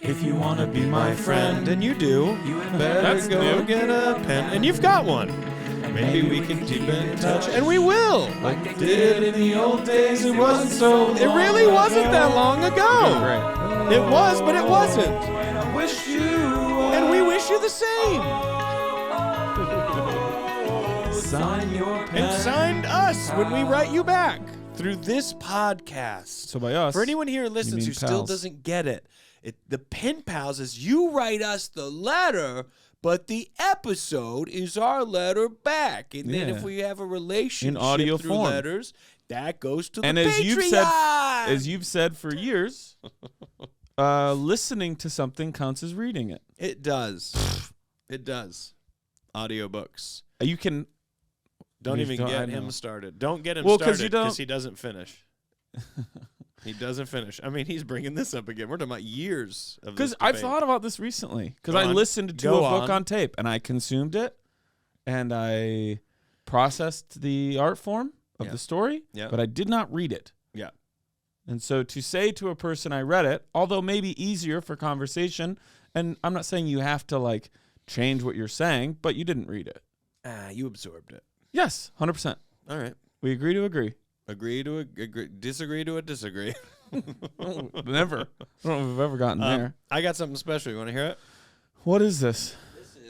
If you want to be my friend, and you do, you better go get a pen. And you've got one. Maybe we can keep in touch, and we will. Like they did in the old days, it wasn't so long. It really wasn't that long ago. Right. It was, but it wasn't. I wish you And we wish you the same. sign your pen. And signed us when we write you back through this podcast. So by us, For anyone here who you listens mean who still pals. doesn't get it, the pen pals is you write us the letter, but the episode is our letter back. And then Yeah. if we have a relationship In audio through form. letters, that goes to and the as Patreon. you've said for years, listening to something counts as reading it. It does. It does. Audiobooks. You can. Don't We even don't- I get know. him started. Don't get him Well, 'cause started you don't- because he doesn't finish. He doesn't finish. I mean, he's bringing this up again. We're talking about years of this Because I've debate. thought about this recently. Because Go I on. listened to Go a book on. on tape and I consumed it, and I processed the art form of Yeah. the story, Yeah. but I did not read it. Yeah. And so to say to a person I read it, although maybe easier for conversation, and I'm not saying you have to like change what you're saying, but you didn't read it. You absorbed it. Yes, 100%. All right. We agree to agree. Agree to agree. Disagree to a disagree. Never. I don't know if we've ever gotten there. I got something special. You want to hear it? What is this?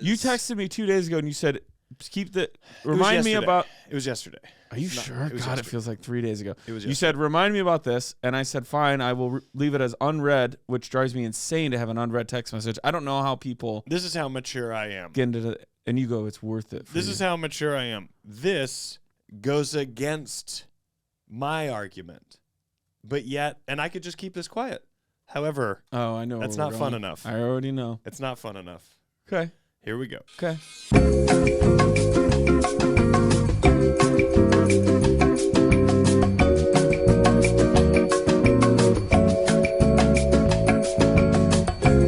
You texted me 2 days ago and you said, keep the, It was remind me yesterday. about. It was yesterday. Are you No, sure? it was God, it yesterday. feels like 3 days ago. It was You said, remind me about this. And I said, fine, I will leave it as unread, which drives me insane to have an unread text message. I don't know how people This is how mature I am. get into it. And you go, it's worth it. This is how mature I am. This goes against my argument. But yet, and I could just keep this quiet. However, Oh, I know. that's where not we're fun going. enough. I already know. It's not fun enough. Okay. Here we go. Okay.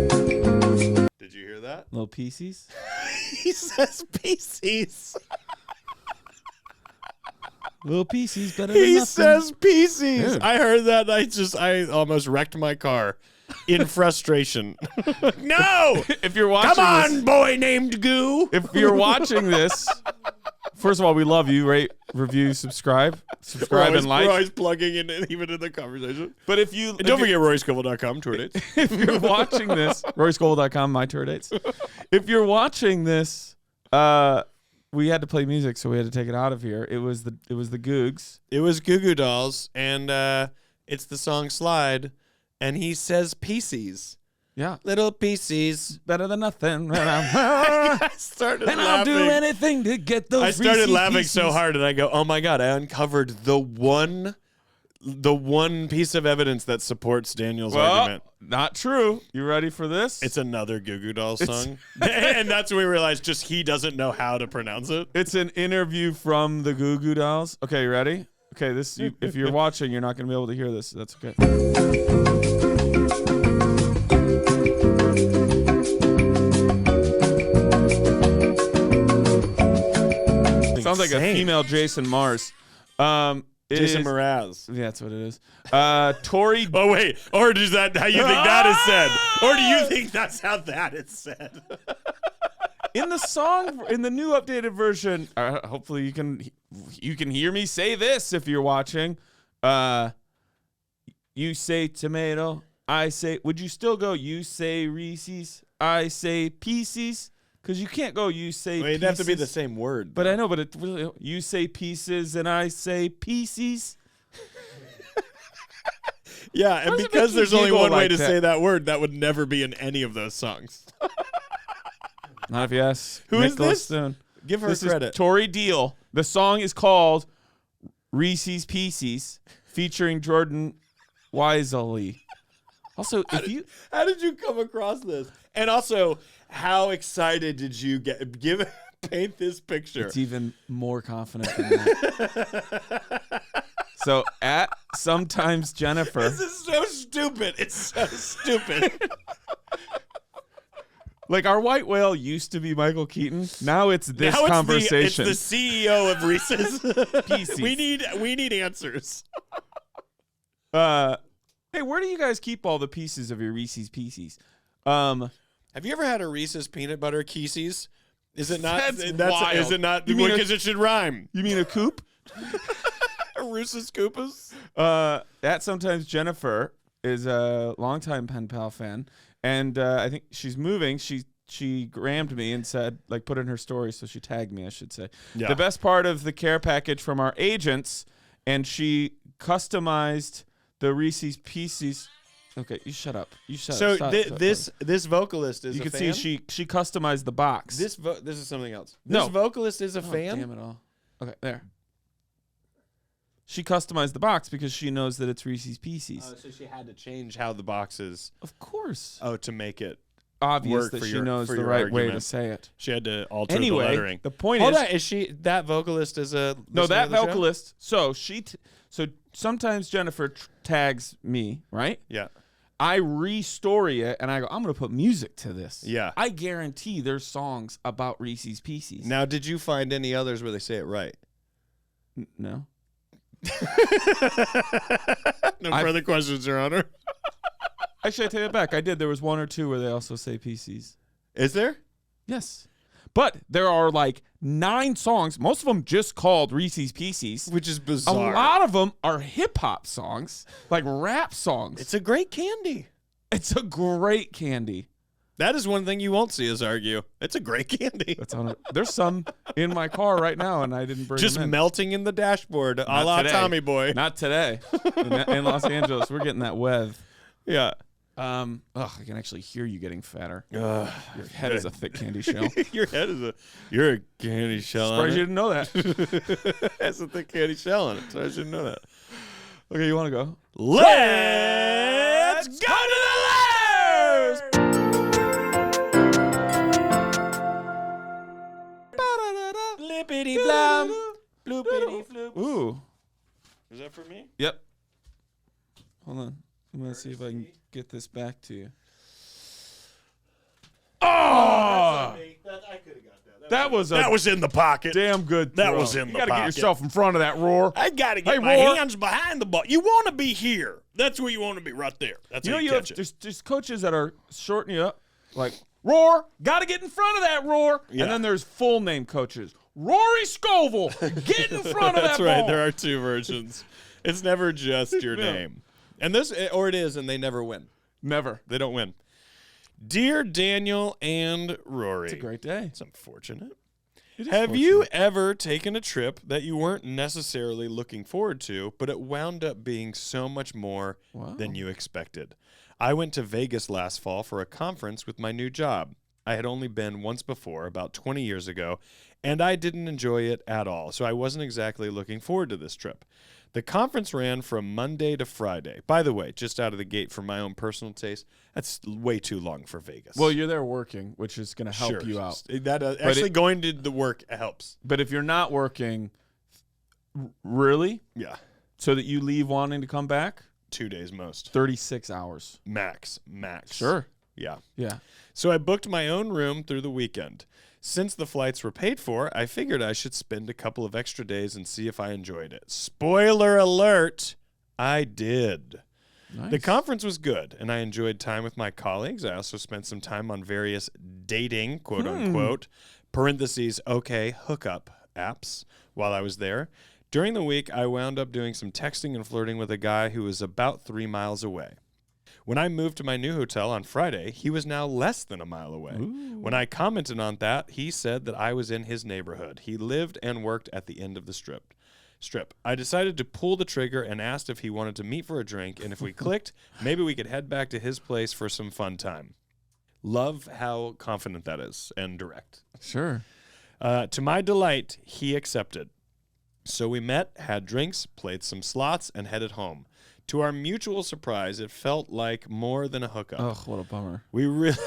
Did you hear that? Little pieces. He says PCs. Little pieces better than He nothing. says PCs. Dude. I heard that. I almost wrecked my car in frustration. No! If you're watching Come on, this, boy named Goo. if you're watching this, first of all, we love you. Rate, review, subscribe and like. We're always plugging in, even in the conversation. But if you And don't forget RoryScovel.com, tour dates. if you're watching this, RoryScovel.com, my tour dates. If you're watching this, we had to play music, so we had to take it out of here. It was the Googs. It was Goo Goo Dolls, and it's the song Slide, and he says PCs. Yeah, Little PCs. better than nothing. I started And I'll laughing. do anything to get those. I started Reese's laughing so Pieces. hard, and I go, "Oh my god! I uncovered the one piece of evidence that supports Daniel's argument." Not true. You ready for this? It's another Goo Goo Dolls song, and that's when we realized just he doesn't know how to pronounce it. It's an interview from the Goo Goo Dolls. Okay, you ready? Okay, if you're watching, you're not going to be able to hear this. That's okay. Sounds like a Insane. female Jason Mars. It Jason is- Mraz. Yeah, that's what it is. Tori. Oh wait, or is that how you think that is said? Or do you think that's how that is said? In the song, in the new updated version, hopefully you can hear me say this if you're watching. You say tomato, I say. Would you still go? You say Reese's, I say pieces, because you can't go. You say. Well, it'd pieces. have to be the same word. But I know, but it really, you say pieces and I say pieces. Yeah, and does it because make you there's only giggle one way like to that? say that word, that would never be in any of those songs. Not if you ask. Who is Nicholas this? Stone. Give her This credit. is Tori Deal. The song is called Reese's Pieces, featuring Jordan Wisely. Also, if you How did you come across this? And also, how excited did you paint this picture? it's even more confident than that. So at sometimes Jennifer. This is so stupid. It's so stupid. Like our white whale used to be Michael Keaton. Now it's this Now conversation. It's the CEO of Reese's. Pieces. We need answers. Hey, where do you guys keep all the pieces of your Reese's Pieces? Have you ever had a Reese's peanut butter Kisses? Is it not? That's wild. Is it not? You mean Because it should rhyme. You mean a coupe? A Reese's Koopas? That Sometimes Jennifer is a longtime pen pal fan, and I think she's moving. She grammed me and said, like, put in her story, so she tagged me, I should say. Yeah. The best part of the care package from our agents, and she customized the Reese's Pieces. Okay, you shut up. You shut So up. this vocalist is you a can fan? see she customized the box. This is something else. No. This vocalist is a fan? Damn it all. Okay, there. She customized the box because she knows that it's Reese's Pieces. So she had to change how the box is. Of course. To make it Obvious work that for she knows for the your right way to argument. say it. She had to alter Anyway, the lettering. the point Hold is, on, is she that vocalist is a no, listener that of the show? vocalist. So so sometimes Jennifer tags me, right? Yeah. I re-story it and I go, I'm going to put music to this. Yeah. I guarantee there's songs about Reese's Pieces. Now, did you find any others where they say it right? No. No further questions, Your Honor. Actually, I take it back. I did. There was one or two where they also say Pieces. Is there? Yes. But there are like 9 songs, most of them just called Reese's Pieces. Which is A bizarre. lot of them are hip-hop songs, like rap songs. It's a great candy. It's a great candy. That is one thing you won't see us argue. It's a great candy. That's on it. There's some in my car right now, and I didn't bring Just them in. melting in the dashboard, a Not la today. Tommy Boy. Not today. In Los Angeles, we're getting that weather. Yeah. I can actually hear you getting fatter. Your Your head is a thick candy shell. Your head is you're a candy shell on Surprised you it. didn't know that. That's a thick candy shell on it, so I should know that. Okay, you want to go? Let's go to the letters! Blippity blum, bloopity floop. Ooh. Is that for me? Yep. Hold on. I'm going to see if I can get this back to you. Oh! I could have got that. That was in the pocket. damn good That throw. was in you the gotta get pocket. yourself in front of that roar. I got to get Hey, my Roar. hands behind the ball. You want to be here. That's where you want to be, right there. That's You how know, you you have catch it. there's coaches that are shortening you up, like roar, gotta get in front of that roar. Yeah. And then there's full name coaches. Rory Scovel, get in front of That's that right. ball. There are two versions. It's never just your Yeah. name. And this, or it is, and they never win. Never. They don't win. Dear Daniel and Rory. It's a great day. It's unfortunate. It is Have you fortunate. ever taken a trip that you weren't necessarily looking forward to, but it wound up being so much more Wow. than you expected? I went to Vegas last fall for a conference with my new job. I had only been once before, about 20 years ago, and I didn't enjoy it at all, so I wasn't exactly looking forward to this trip. The conference ran from Monday to Friday. By the way, just out of the gate for my own personal taste, that's way too long for Vegas. Well, you're there working, which is going to help Sure. you out. That actually going to the work helps. But if you're not working, really, Yeah. so that you leave wanting to come back, 2 days most. 36 hours. Max. Sure. Yeah. Yeah. So I booked my own room through the weekend. Since the flights were paid for, I figured I should spend a couple of extra days and see if I enjoyed it. Spoiler alert, I did. Nice. The conference was good, and I enjoyed time with my colleagues. I also spent some time on various dating, quote unquote, parentheses, okay, hookup apps while I was there. During the week, I wound up doing some texting and flirting with a guy who was about 3 miles away. When I moved to my new hotel on Friday, he was now less than a mile away. Ooh. When I commented on that, he said that I was in his neighborhood. He lived and worked at the end of the strip. I decided to pull the trigger and asked if he wanted to meet for a drink, and if we clicked, maybe we could head back to his place for some fun time. Love how confident that is and direct. Sure. To my delight, he accepted. So we met, had drinks, played some slots, and headed home. To our mutual surprise, it felt like more than a hookup. Oh, what a bummer. We really,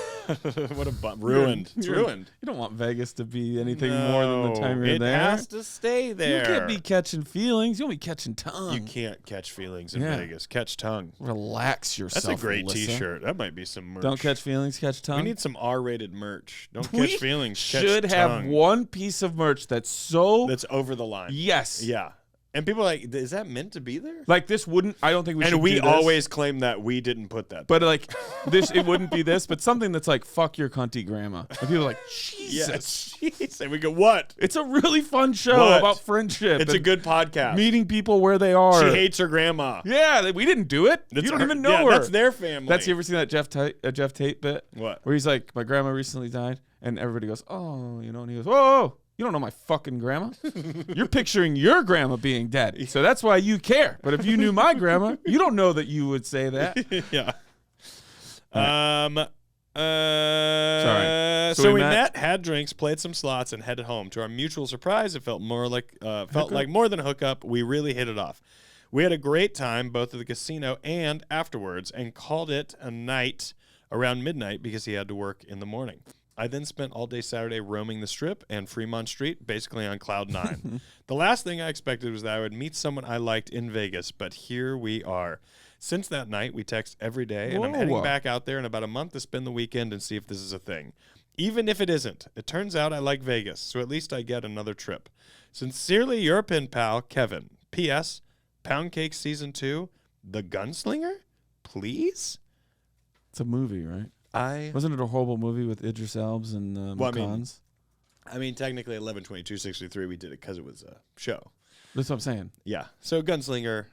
what a bum. Ruined. It's ruined. You don't want Vegas to be anything more than the time you're it there. has to stay there. You can't be catching feelings. You'll be catching tongue. You can't catch feelings in Yeah. Vegas. Catch tongue. Relax yourself. That's a great Alyssa. T-shirt. That might be some merch. Don't catch feelings, catch tongue. We need some R-rated merch. Don't We catch feelings. Catch should have tongue. one piece of merch that's so That's over the line. yes. Yeah. And people are like, is that meant to be there? Like this wouldn't. I don't think we should. And we do this. always claim that we didn't put that. But like this, it wouldn't be this. But something that's like fuck your cunty grandma. And people are like Jesus. Yes. And we go, what? It's a really fun show What? about friendship. It's a good podcast. Meeting people where they are. She hates her grandma. Yeah, we didn't do it. You don't even know her. That's their family. You ever seen that Jeff Tate bit? What? Where he's like, my grandma recently died, and everybody goes, oh, and he goes, whoa, you don't know my fucking grandma. You're picturing your grandma being dead, so that's why you care. But if you knew my grandma, you don't know that you would say that. Yeah. Sorry. So we met, had drinks, played some slots, and headed home. To our mutual surprise, it felt like more than a hookup. We really hit it off. We had a great time both at the casino and afterwards, and called it a night around midnight because he had to work in the morning. I then spent all day Saturday roaming the Strip and Fremont Street, basically on cloud nine. The last thing I expected was that I would meet someone I liked in Vegas, but here we are. Since that night, we text every day, and I'm heading back out there in about a month to spend the weekend and see if this is a thing. Even if it isn't, it turns out I like Vegas, so at least I get another trip. Sincerely, your pen pal, Kevin. P.S. Pound Cake Season 2, The Gunslinger? Please? It's a movie, right? Wasn't it a horrible movie with Idris Elba and McCons? I mean, technically, 11/22/63, we did it because it was a show. That's what I'm saying. Yeah. So Gunslinger.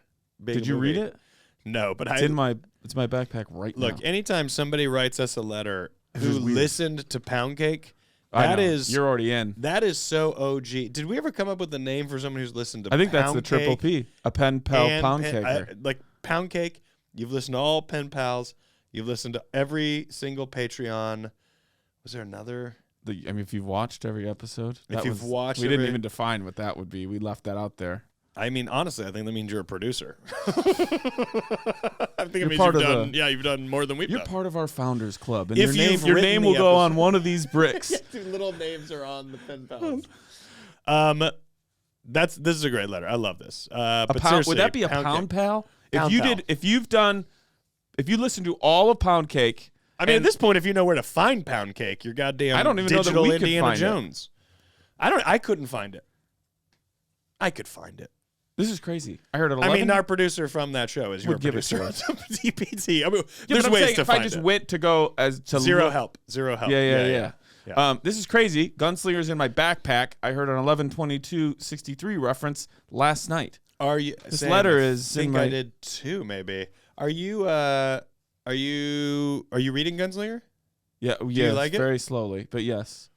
Did you read it? No, but it's in my backpack right now. Look, anytime somebody writes us a letter who listened to Pound Cake, you're already in. That is so OG. Did we ever come up with a name for someone who's listened to? I think that's the triple P, a pen pal pound caker. Like Pound Cake. You've listened to all pen pals. You've listened to every single Patreon. Was there another? If you've watched every episode, we didn't even define what that would be. We left that out there. I mean, honestly, I think that means you're a producer. I think it means you've done more than we've done. You're part of our founders club, and if your name will go on one of these bricks. Two little names are on the pen pals. This is a great letter. I love this. But seriously, would that be a pound pal? If you listen to all of Pound Cake, I mean, at this point, if you know where to find Pound Cake, you're goddamn. I don't even know that we Indiana could find Jones. I couldn't find it. I could find it. This is crazy. I heard it. I mean, our producer from that show is your producer. DPT. I mean, there's ways to find it. If I just went to go as to zero help. Yeah. This is crazy. Gunslinger's in my backpack. I heard an 11/22/63 reference last night. Are you? This letter is. I think I did too. Maybe. Are you reading Gunslinger? Yeah. Do you like it? Very slowly, but yes.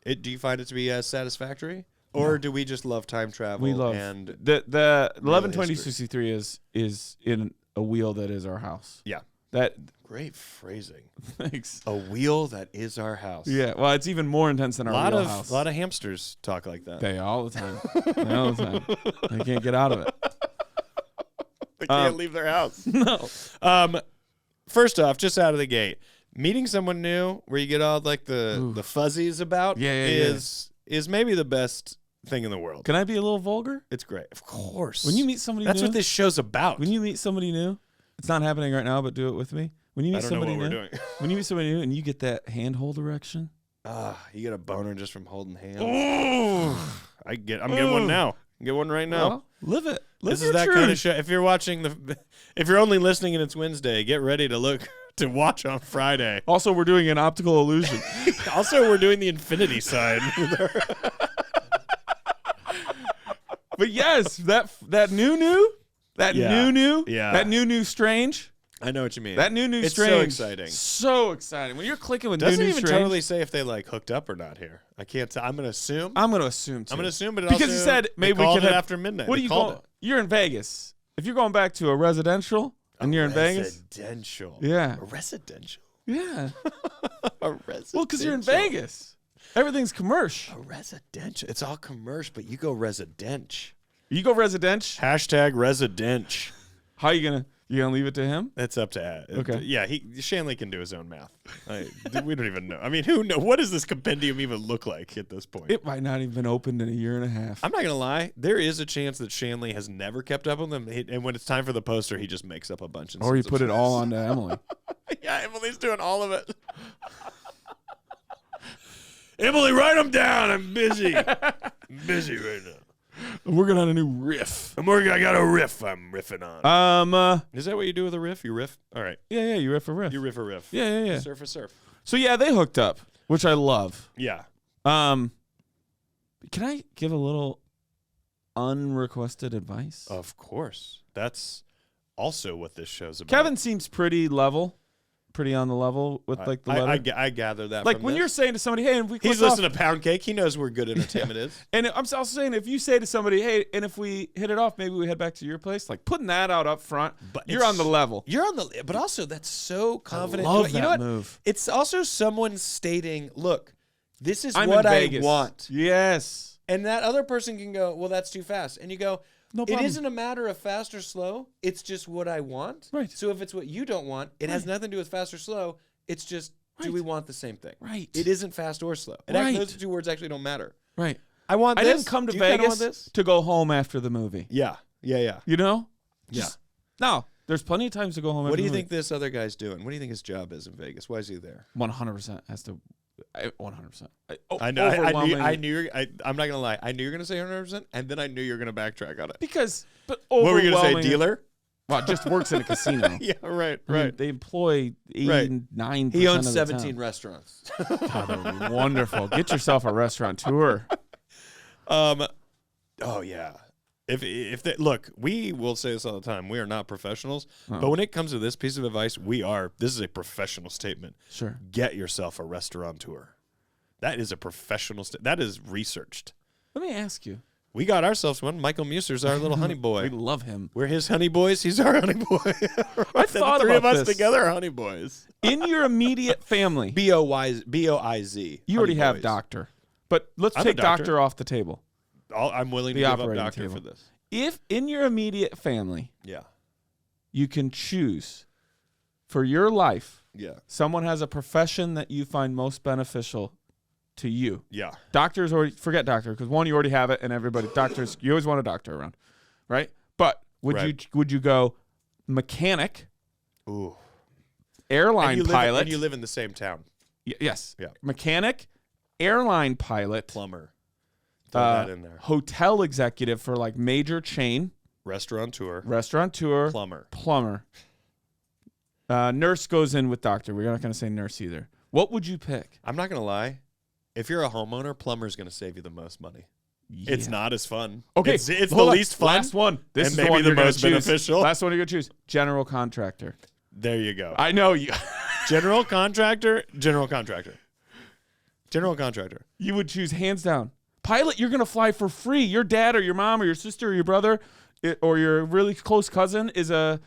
Do you find it to be as satisfactory? Or do we just love time travel? We love and the 11/22/63 is in a wheel that is our house. Yeah, that great phrasing. Thanks. A wheel that is our house. Yeah, well, it's even more intense than our real house. A lot of hamsters talk like that. They all the time. They can't get out of it. They can't leave their house. No. First off, just out of the gate, meeting someone new where you get all like the fuzzies about is maybe the best thing in the world. Can I be a little vulgar? It's great. Of course. When you meet somebody That's new. what this show's about. When you meet somebody new, it's not happening right now, but do it with me. When you meet somebody new, when you meet somebody new and you get that handhold erection. You get a boner just from holding hands. I'm getting one now. Get one right now. Well, live it. This is that kind of show. If you're watching if you're only listening and it's Wednesday, get ready to watch on Friday. Also, we're doing an optical illusion. Also, we're doing the infinity sign. But yes, that new, that new strange. I know what you mean. That new it's strange. So exciting. So exciting. When you're clicking with Doesn't new even strange. totally say if they hooked up or not here. I can't tell. I'm going to assume. I'm going to assume too. But because he said maybe we could have after midnight. What do you call it? You're in Vegas. If you're going back to a residential and you're in Vegas. Residential. Yeah. A residential. Yeah. A residential. Well, because you're in Vegas. Everything's commercial. A residential. It's all commercial, but you go residential. You go residential. # residential. How are you gonna leave it to him? It's up to Ed. Okay. Yeah, Shanley can do his own math. We don't even know. I mean, who knows? What does this compendium even look like at this point? It might not even been opened in a year and a half. I'm not gonna lie. There is a chance that Shanley has never kept up with them, and when it's time for the poster, he just makes up a bunch. Or he put it all onto Emily. Yeah, Emily's doing all of it. Emily, write them down. I'm busy. I'm busy right now. I'm working on a new riff. I got a riff I'm riffing on. Is that what you do with a riff? You riff? All right. Yeah, you riff a riff. You riff a riff. Yeah. Surf a surf. So yeah, they hooked up, which I love. Yeah. Can I give a little unrequested advice? Of course. That's also what this show's about. Kevin seems pretty on the level with like the letter. I gather that. Like from when this. you're saying to somebody, hey, and if we He's listening to Pound Cake. He knows where good entertainment is. And I'm also saying, if you say to somebody, hey, and if we hit it off, maybe we head back to your place, like putting that out up front, but you're on the level. You're on the, but also that's so confident. I love you that know what? move. It's also someone stating, look, this is I'm what in I Vegas. want. Yes. And that other person can go, well, that's too fast. And you go, No it problem. isn't a matter of fast or slow. It's just what I want. Right. So if it's what you don't want, it has nothing to do with fast or slow. It's just, do we want the same thing? Right. It isn't fast or slow. Those two words actually don't matter. Right. I want I this. didn't come to Do you kinda want Vegas this? to go home after the movie. Yeah. You know? Yeah. No, there's plenty of times to go home after What do you the think this other guy's doing? What do you think his job is in Vegas? Why is he there? movie. 100% has to. 100%. I know. I overwhelmingly- knew. I'm not gonna lie. I knew you were gonna say 100%, and then I knew you were gonna backtrack on it. But What were you gonna say? overwhelmingly- Dealer? Well, just works in a casino. Yeah. Right. I mean, they employ 89%. He owns of the 17 town. restaurants. God, that would be wonderful. Get yourself a restaurateur. Oh yeah. If they, look, we will say this all the time. We are not professionals, but when it comes to this piece of advice, we are. This is a professional statement. Sure. Get yourself a restaurateur. That is a professional. That is researched. Let me ask you. We got ourselves one. Michael Muser's our little honey boy. We love him. We're his honey boys. He's our honey boy. I thought the three of about us this. together are honey boys. In your immediate family, B-O-I-Z. you already have doctor. But let's I'm a take doctor. doctor off the table. I'm willing to The give up operating doctor table. for this. If in your immediate family, Yeah. you can choose for your life, Yeah. someone has a profession that you find most beneficial to you. Yeah. Doctors already forget doctor because one, you already have it, and everybody doctors, you always want a doctor around, right? But would you go mechanic, Ooh. airline pilot? And you live in the same town. Yes. Yeah. Mechanic, airline pilot, Plumber. Throw that in there. hotel executive for like major chain, Restaurateur. plumber. Nurse goes in with doctor. We're not going to say nurse either. What would you pick? I'm not going to lie. If you're a homeowner, plumber's going to save you the most money. Yeah. It's not as fun. Okay, It's the hold on. least fun. Last one. This and is maybe the one the you're gonna most choose. beneficial. Last one you're going to choose. General contractor. There you go. I know you. General contractor. You would choose hands down. Pilot, you're going to fly for free. Your dad or your mom or your sister or your brother or your really close cousin is a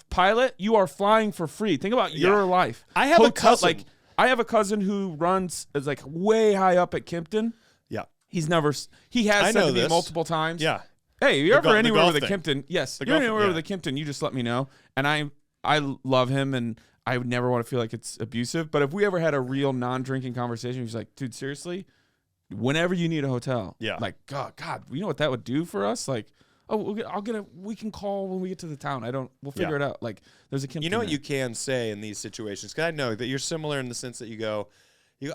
pilot. You are flying for free. Think about your life. I have a cousin. I have a cousin who is like way high up at Kimpton. Yeah. He has said to me multiple times. Yeah. Hey, you're ever anywhere golf with a thing. Kimpton? Yes. The You're golf anywhere thing, with a Kimpton, you just let me know. And I love him and I would never want to feel like it's abusive. But if we ever had a real non-drinking conversation, he's like, dude, seriously? Whenever you need a hotel. Yeah. Like, God, you know what that would do for us? Like, we can call when we get to the town. We'll figure it out. Like, there's a Kimpton. You know what there. you can say in these situations? Because I know that you're similar in the sense that you go,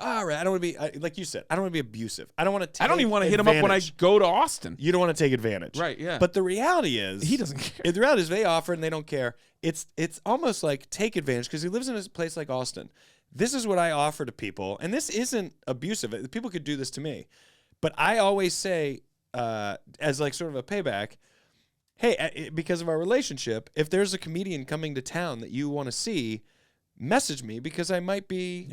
all right, I don't want to be, like you said, I don't want to be abusive. I don't want to take I don't even want to hit him up when I go to Austin. You don't want to take advantage. Right, yeah. But the reality is, He doesn't care. The reality is they offer and they don't care. It's almost like take advantage because he lives in a place like Austin. This is what I offer to people, and this isn't abusive. People could do this to me. But I always say, as like sort of a payback, hey, because of our relationship, if there's a comedian coming to town that you want to see, message me because I might be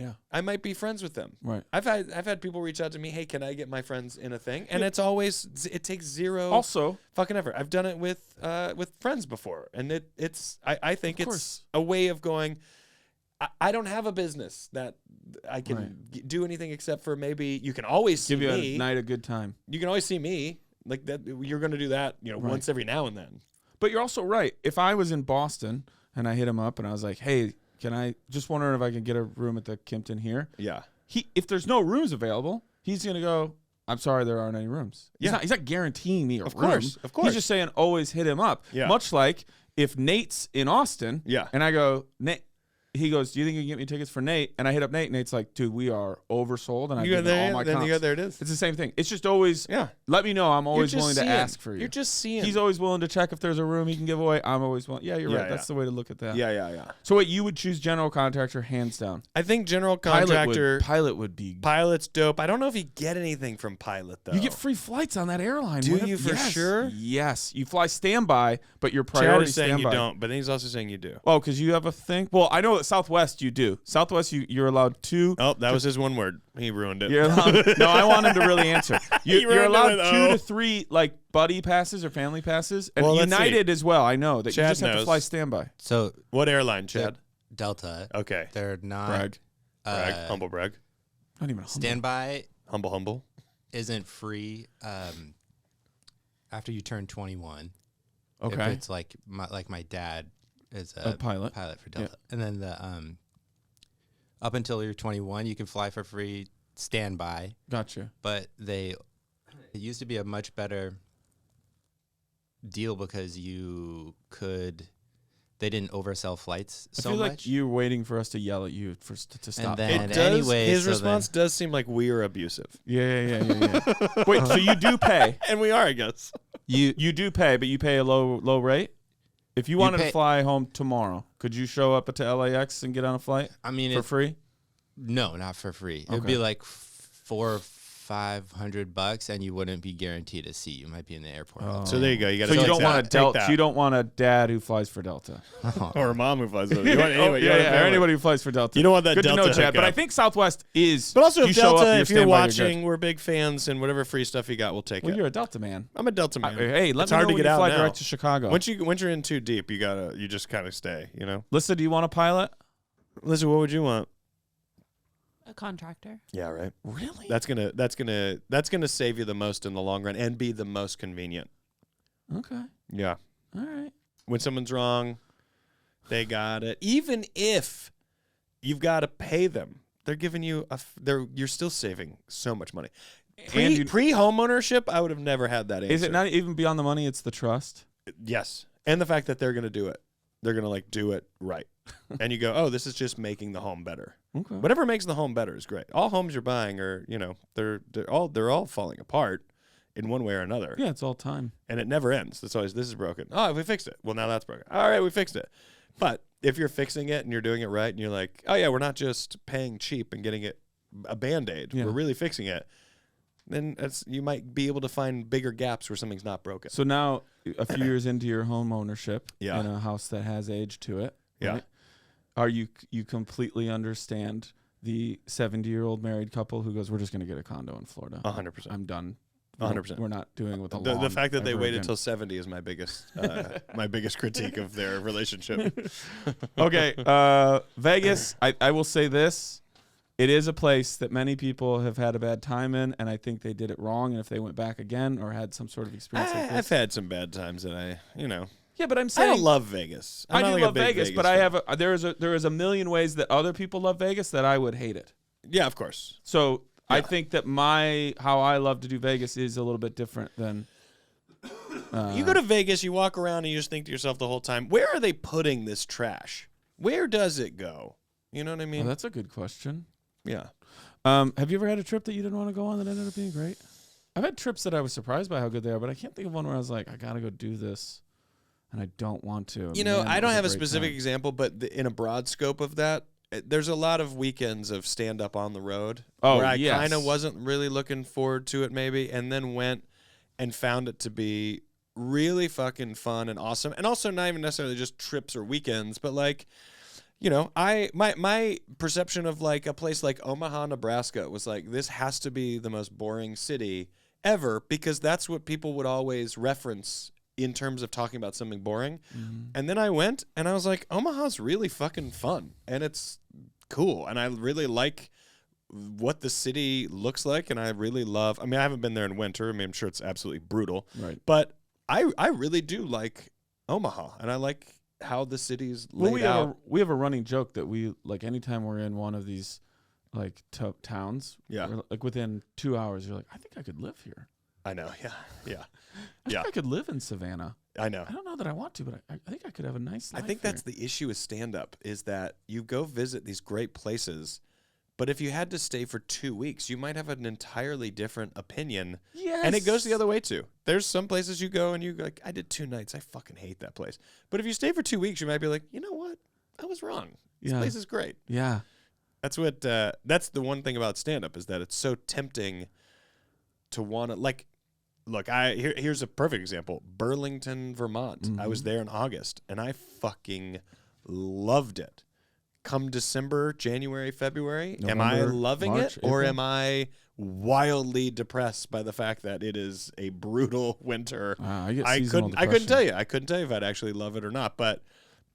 friends with them. Right. I've had people reach out to me, hey, can I get my friends in a thing? And it takes zero Also, fucking effort. I've done it with friends before, and I think it's a way of going. I don't have a business that I can do anything except for maybe you can always see give you me. a night of good time. You can always see me like that. You're going to do that, once every now and then. But you're also right. If I was in Boston and I hit him up and I was like, hey, can I just wondering if I can get a room at the Kimpton here? Yeah. If there's no rooms available, he's going to go, I'm sorry, there aren't any rooms. He's not guaranteeing me a room. Of course. He's just saying always hit him up. Yeah. Much like if Nate's in Austin and I go, Nate, he goes, do you think you can get me tickets for Nate? And I hit up Nate. Nate's like, dude, we are oversold. And I give him all my comps. There it is. It's the same thing. It's just always, Yeah. let me know. I'm always willing to ask for you. You're just seeing. He's always willing to check if there's a room he can give away. I'm always willing. Yeah, you're right. That's the way to look at that. Yeah. So wait, you would choose general contractor hands down. I think general contractor. Pilot would be. Pilot's dope. I don't know if you get anything from pilot, though. You get free flights on that airline. Do you for sure? Yes. You fly standby, but your priority Chad is saying standby. you don't, but then he's also saying you do. Oh, because you have a thing? Well, I know at Southwest you do. Southwest, you're allowed 2. Oh, that was his one word. He ruined it. You're allowed, no, I want him to really answer. You're allowed it, 2 to 3 like buddy passes or family passes. And United as well. I know that Chad you just have knows. to fly standby. So what airline, Chad? Delta. Okay. They're not. Brag. Humble brag. Not even humble. Standby Humble. isn't free after you turn 21. Okay. If it's like my dad is a pilot for Delta. Yeah. And then the up until you're 21, you can fly for free standby. Gotcha. But it used to be a much better deal because they didn't oversell flights so I feel much. like you're waiting for us to yell at you to stop. And then his response does seem like we are abusive. Yeah. Wait, so you do pay? And we are, I guess. You do pay, but you pay a low rate? If you wanted to fly home tomorrow, could you show up to LAX and get on a flight? I mean, for free? No, not for free. It would be like $400 or $500, and you wouldn't be guaranteed a seat. You might be in the airport. Oh. So there you go. You got. So you don't want you don't want a dad who flies for Delta, or a mom who flies for Delta. Or anybody who flies for Delta. You don't want that Good Delta to know, Chad. hookup. But I think Southwest is. But also, if Delta, if you're standby, watching, we're big fans, and whatever free stuff you got, we'll take it. Well, you're a Delta man. I'm a Delta man. Hey, let it's me hard know to when get you out fly now. direct to Chicago. Once you're in too deep, you just kind of stay. You know. Listen, do you want a pilot? Listen, what would you want? A contractor. Yeah, right. Really? That's gonna save you the most in the long run and be the most convenient. Okay. Yeah. All right. When someone's wrong, they got it. Even if you've got to pay them, they're giving you you're still saving so much money. Pre homeownership, I would have never had that answer. Is it not even beyond the money? It's the trust. Yes, and the fact that they're gonna do it. They're gonna do it right. And you go, oh, this is just making the home better. Okay. Whatever makes the home better is great. All homes you're buying are, they're all falling apart in one way or another. Yeah, it's all time. And it never ends. It's always, this is broken. Oh, we fixed it. Well, now that's broken. All right, we fixed it. But if you're fixing it and you're doing it right and you're like, oh yeah, we're not just paying cheap and getting it a Band-Aid. Yeah. We're really fixing it. Then you might be able to find bigger gaps where something's not broken. So now, a few years into your home ownership in a house that has age to it, right? Are you completely understand the 70-year-old married couple who goes, we're just going to get a condo in Florida? 100%. I'm done. 100%. We're not doing with the fact that they waited till 70 is my biggest my biggest critique of their relationship. Okay, Vegas. I will say this. It is a place that many people have had a bad time in, and I think they did it wrong. And if they went back again or had some sort of experience like this. I've had some bad times, and Yeah, but I'm saying I don't love Vegas. I do love Vegas, but I have there is a million ways that other people love Vegas that I would hate it. Yeah, of course. So I think that how I love to do Vegas is a little bit different than. You go to Vegas, you walk around, and you just think to yourself the whole time, where are they putting this trash? Where does it go? You know what I mean? Oh, that's a good question. Yeah. Have you ever had a trip that you didn't want to go on that ended up being great? I've had trips that I was surprised by how good they are, but I can't think of one where I was like, I got to go do this, and I don't want to. I don't have a specific example, but in a broad scope of that, there's a lot of weekends of stand-up on the road where I kind of wasn't really looking forward to it maybe, and then went and found it to be really fucking fun and awesome, and also not even necessarily just trips or weekends, but my perception of a place like Omaha, Nebraska was this has to be the most boring city ever because that's what people would always reference in terms of talking about something boring. Mm-hmm. And then I went and I was like, Omaha's really fucking fun and it's cool. And I really like what the city looks like. And I really love, I haven't been there in winter. I'm sure it's absolutely brutal, right? But I really do like Omaha and I like how the city's laid out. We have a running joke that we anytime we're in one of these towns, within 2 hours, you're like, I think I could live here. I know, yeah. I think I could live in Savannah. I know. I don't know that I want to, but I think I could have a nice life I think that's here. the issue with stand-up is that you go visit these great places, but if you had to stay for 2 weeks, you might have an entirely different opinion. Yes. And it goes the other way, too. There's some places you go and you go like, I did 2 nights. I fucking hate that place. But if you stay for 2 weeks, you might be like, you know what? I was wrong. This place is great. Yeah. That's what. That's the one thing about stand-up is that it's so tempting to want to, like, look, here's a perfect example. Burlington, Vermont. I was there in August, and I fucking loved it. Come December, January, February, am I November, loving March, it, or April? am I wildly depressed by the fact that it is a brutal winter? I get I seasonal couldn't tell depression. you. I couldn't tell you if I'd actually love it or not. But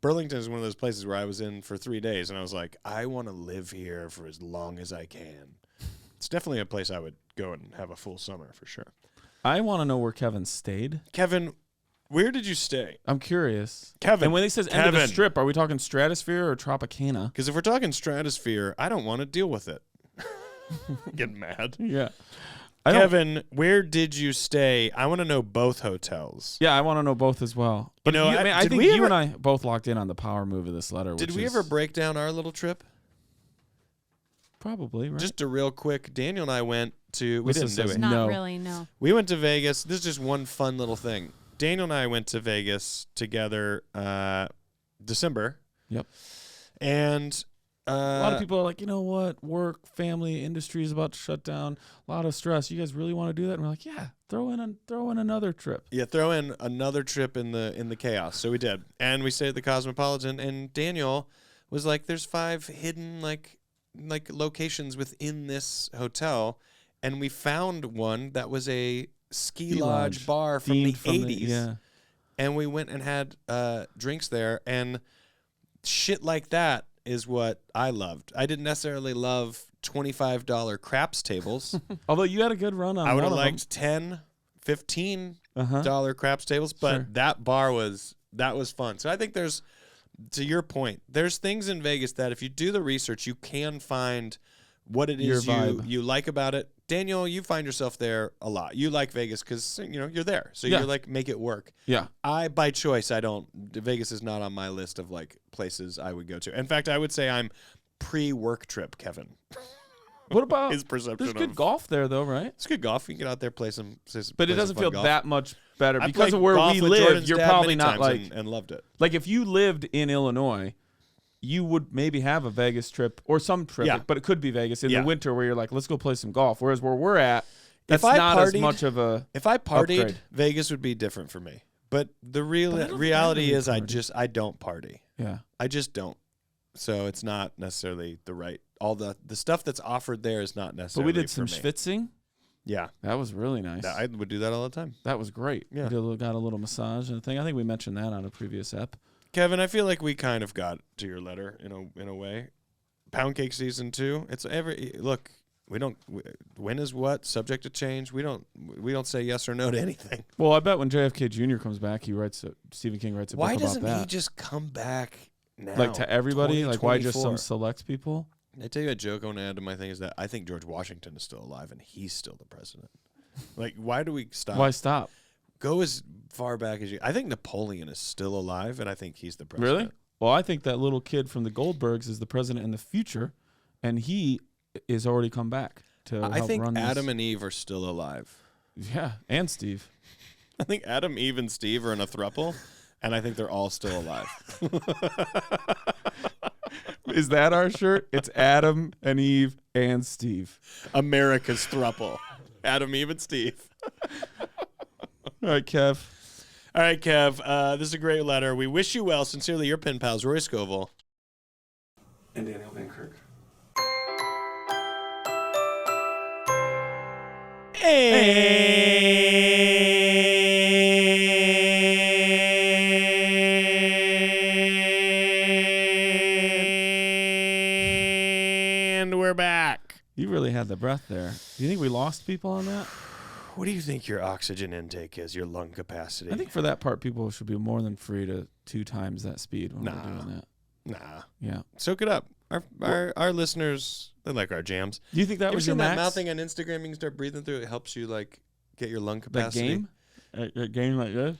Burlington is one of those places where I was in for 3 days, and I was like, I want to live here for as long as I can. It's definitely a place I would go and have a full summer for sure. I want to know where Kevin stayed. Kevin, where did you stay? I'm curious. Kevin. And when he says end of the Kevin. strip, are we talking Stratosphere or Tropicana? Because if we're talking stratosphere, I don't want to deal with it. Get mad. Yeah. Kevin, where did you stay? I want to know both hotels. Yeah, I want to know both as well. But know, I did think we you ever- and I both locked in on the power move of this letter. Did which we is ever break down our little trip? Probably, right? Just a real quick, Daniel and I went to, we This didn't do says it. Not No. really, no. We went to Vegas. This is just one fun little thing. Daniel and I went to Vegas together December. Yep. And a lot of people are like, you know what? Work, family, industry is about to shut down. A lot of stress. You guys really want to do that? And we're like, yeah, throw in another trip. yeah, throw in another trip in the chaos. So we did. And we stayed at the Cosmopolitan, and Daniel was like, there's 5 hidden like locations within this hotel, and we found one that was a ski lodge bar from the Themed from 80s. yeah. And we went and had drinks there, and shit like that is what I loved. I didn't necessarily love $25 craps tables. Although you had a good run on I would have one of liked $10, $15 them. craps tables, but Sure. that bar was fun. So I think there's, to your point, there's things in Vegas that if you do the research, you can find what it Your is vibe. you like about it. Daniel, you find yourself there a lot. You like Vegas because you're there, so Yeah. you're like make it work. Yeah. I, by choice, I don't. Vegas is not on my list of like places I would go to. In fact, I would say I'm pre-work trip, Kevin. What about His perception there's good of- golf there though, right? It's good golf. You can get out there, play some. But it doesn't feel that much better I because played of where golf we with live. Jordan's You're dad probably many not times like and loved it. like if you lived in Illinois, you would maybe have a Vegas trip or some trip, Yeah. but it could be Vegas in Yeah. the winter where you're like, let's go play some golf. Whereas where we're at, that's I not as partied- much of a. If I partied, Upgrade. Vegas would be different for me. But the But I don't think I reality really is, party. I don't party. Yeah. I just don't. So it's not necessarily the right. All the stuff that's offered there is not But necessarily. we did for some me. schwitzing. Yeah, That was really nice. I would do that all the time. That was great. Yeah. Got a little massage and a thing. I think we mentioned that on a previous ep. Kevin, I feel like we kind of got to your letter in a way. Pound Cake season 2. It's look. When is what subject to change? We don't say yes or no to anything. Well, I bet when JFK Jr. comes back, Stephen King writes a Why book about doesn't that. he just come back now? Like to everybody? Like why just some 2024? select people? I tell you a joke I want to add to my thing is that I think George Washington is still alive and he's still the president. Like, why do we stop? Why stop? Go as far back as you. I think Napoleon is still alive and I think he's the president. Really? Well, I think that little kid from the Goldbergs is the president in the future, and he is already come back to I help think run Adam this. and Eve are still alive. Yeah, and Steve. I think Adam, Eve, and Steve are in a throuple, and I think they're all still alive. Is that our shirt? It's Adam and Eve and Steve. America's throuple. Adam, Eve, and Steve. All right, Kev. All right, Kev. This is a great letter. We wish you well. Sincerely, your pen pals, Rory Scovel. And Daniel Van Kirk. And we're back. You really had the breath there. Do you think we lost people on that? What do you think your oxygen intake is, your lung capacity? I think for that part, people should be more than free to 2 times that speed when Nah. we're doing that. Nah. Yeah. Soak it up. Our listeners, they like our jams. Do you think that You ever was your seen that max? mouthing on Instagram? You can start breathing through it. It helps you, like, get your lung That capacity. game? A game like this?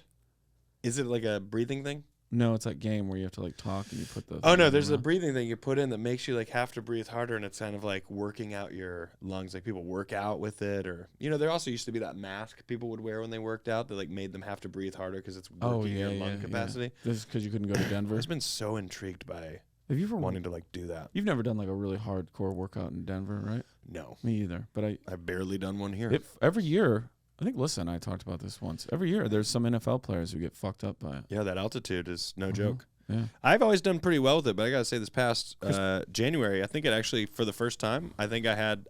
Is it like a breathing thing? No, it's that game where you have to like talk and you put the. Oh no, there's a breathing thing you put in that makes you like have to breathe harder, and it's kind of like working out your lungs. Like people work out with it, or there also used to be that mask people would wear when they worked out that like made them have to breathe harder because it's working your lung capacity. This is because you couldn't go to Denver. I've been so intrigued by Have you ever wanting to like do that. You've never done like a really hardcore workout in Denver, right? No, Me either. But I've barely done one here. every year. I think Lissa and I talked about this once. Every year, there's some NFL players who get fucked up by it. Yeah, that altitude is no joke. Yeah. I've always done pretty well with it, but I gotta say, this past January, I think it actually, for the first time, I think I had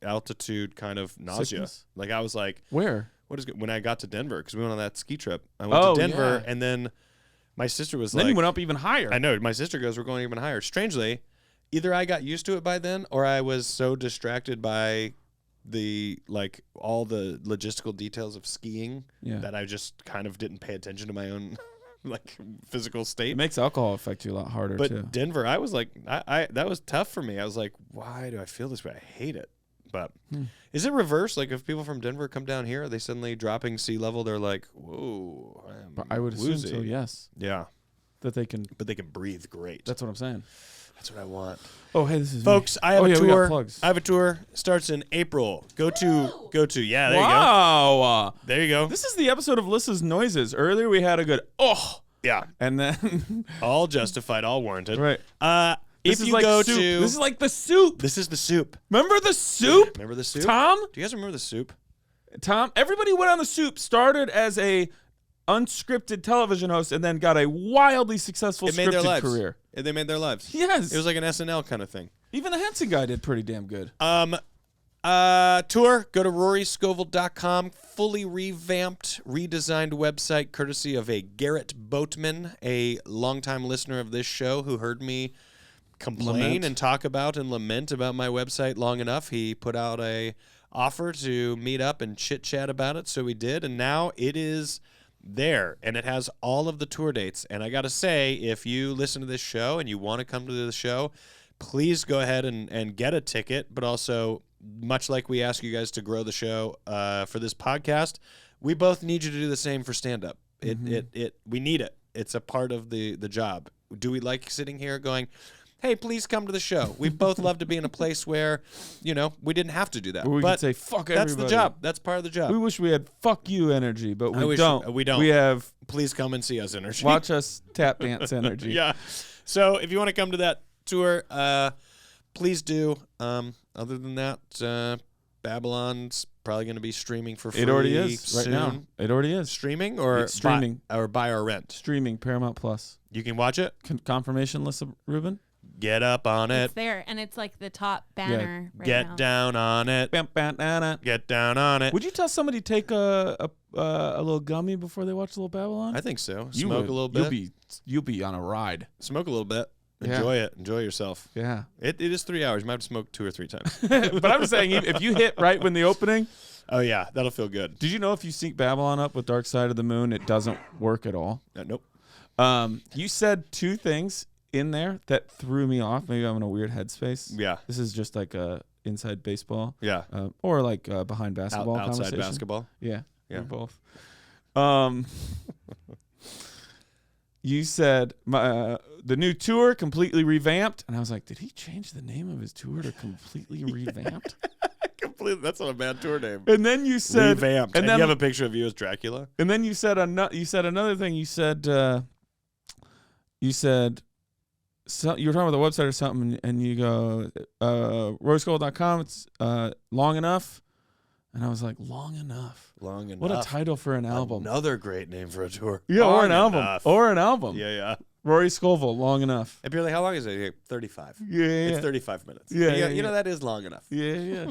altitude kind of nausea. Sickness? Like I was like, Where? "What is it?" When I got to Denver, because we went on that ski trip. I went to Denver, and then my sister was Then like, you went up even higher. I know. My sister goes, "We're going even higher." Strangely, either I got used to it by then, or I was so distracted by all the logistical details of skiing that I just kind of didn't pay attention to my own like physical state. It makes alcohol affect you a lot harder But too. Denver, I was like, I that was tough for me. I was like, why do I feel this way? I hate it. But is it reverse? Like if people from Denver come down here, are they suddenly dropping sea level? They're like, whoa, I would assume so. Yes. Yeah, That they can. but they can breathe great. That's what I'm saying. That's what I want. Oh, hey, this is Folks, me. I have a We got tour. plugs. I have a tour. Starts in April. Go to. Yeah, there you go. Wow. There you go. This is the episode of Lissa's noises. Earlier we had a good Yeah, and then all justified, all warranted. right. If This you is go like soup. to, This is like the soup. this is the soup. Remember the soup? Remember the soup? Tom? Do you guys remember the soup? Tom? Everybody went on the soup. Started as a unscripted television host and then got a wildly successful It made their scripted lives. career. They made their lives. Yes. It was like an SNL kind of thing. Even the Henson guy did pretty damn good. Tour, go to roryscovel.com. Fully revamped, redesigned website courtesy of a Garrett Boatman, a longtime listener of this show who heard me complain Lament. and talk about and lament about my website long enough. He put out a offer to meet up and chit-chat about it, so we did, and now it is there, and it has all of the tour dates. And I got to say, if you listen to this show and you want to come to the show, please go ahead and get a ticket, but also, much like we ask you guys to grow the show for this podcast, we both need you to do the same for stand-up. We need it. It's a part of the job. Do we like sitting here going, hey, please come to the show? We both love to be in a place where, we didn't have to do that. Where we but could say, fuck that's everybody. the job. That's part of the job. We wish we had fuck you energy, but we wish- don't. we don't. We have Please come and see us energy. watch us tap dance energy. Yeah. So if you want to come to that tour, please do. Other than that, Babylon's probably going to be streaming for free. It already is soon. right now. It already is. Streaming or It's streaming. buy or rent. Streaming Paramount Plus. You can watch it. Confirmation, Lissa Rubin? Get up on it. It's there, and it's like the top banner right Get now. down on it. Bam, bam, na, na. Get down on it. Would you tell somebody to take a little gummy before they watch Little Babylon? I think so. You Smoke would. a little bit. You'll be on a ride. Smoke a little bit. Yeah. Enjoy it. Enjoy yourself. Yeah. It is 3 hours. You might have to smoke 2 or 3 times. But I'm saying if you hit right when the opening, Oh, yeah. That'll feel good. did you know if you sync Babylon up with Dark Side of the Moon, it doesn't work at all? Nope. You said 2 things in there that threw me off. Maybe I'm in a weird headspace. Yeah. This is just like inside baseball. Yeah. Or like behind basketball Outside conversation. basketball. Yeah. Yeah. Or both. You said the new tour completely revamped, and I was like, did he change the name of his tour to completely revamped? Completely. That's not a bad tour name. And then you said Revamped. And then you have a picture of you as Dracula? And then you said another thing. You said you were talking about the website or something, and you go roryscovel.com. It's long enough, and I was like, long enough. Long enough. What a title for an album. Another great name for a tour. Yeah, or Long an album. enough. Or an album. Yeah. Rory Scovel, long enough. And you're like, how long is it? You're like, 35. Yeah, It's 35 minutes. Yeah, You know, that is long enough. Yeah.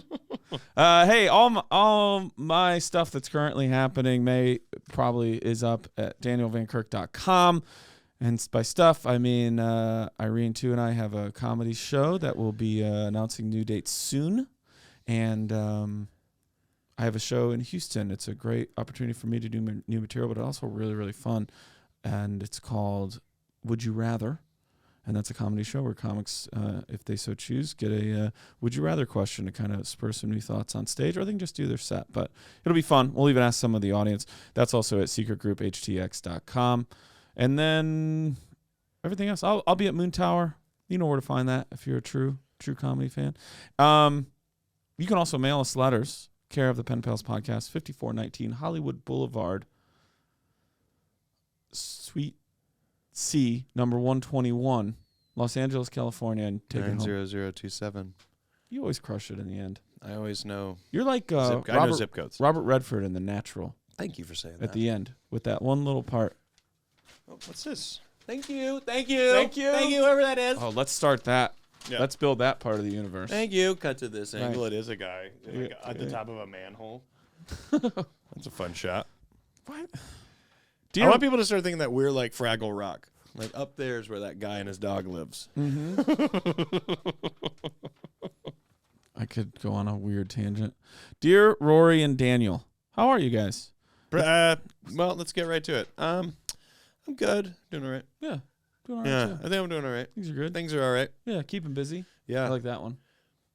Hey, all my stuff that's currently happening probably is up at danielvankirk.com. And by stuff, I mean Irene, too, and I have a comedy show that will be announcing new dates soon. And I have a show in Houston. It's a great opportunity for me to do new material, but also really, really fun. And it's called Would You Rather? And that's a comedy show where comics, if they so choose, get a would you rather question to kind of spur some new thoughts on stage, or they can just do their set. But it'll be fun. We'll even ask some of the audience. That's also at secretgrouphtx.com. And then everything else, I'll be at Moon Tower. You know where to find that if you're a true comedy fan. You can also mail us letters, care of the Pen Pals Podcast, 5419 Hollywood Boulevard, Suite C, number 121, Los Angeles, California, and take it home. 90027. You always crush it in the end. I always know. You're like I know zip codes. Robert Redford in The Natural. Thank you for saying that. At the end, with that one little part. Oh, what's this? Thank you. Thank you, whoever that is. Oh, let's start that. Yeah. Let's build that part of the universe. Thank you. Cut to this Right. angle. It is a guy at the top of a manhole. That's a fun shot. What? I want people to start thinking that we're like Fraggle Rock. Like up there is where that guy and his dog lives. I could go on a weird tangent. Dear Rory and Daniel, how are you guys? Well, let's get right to it. I'm good. Doing all right. Yeah. Doing all right, Yeah, too. I think I'm doing all right. Things are good. Things are all right. Yeah, keep him busy. Yeah. I like that one.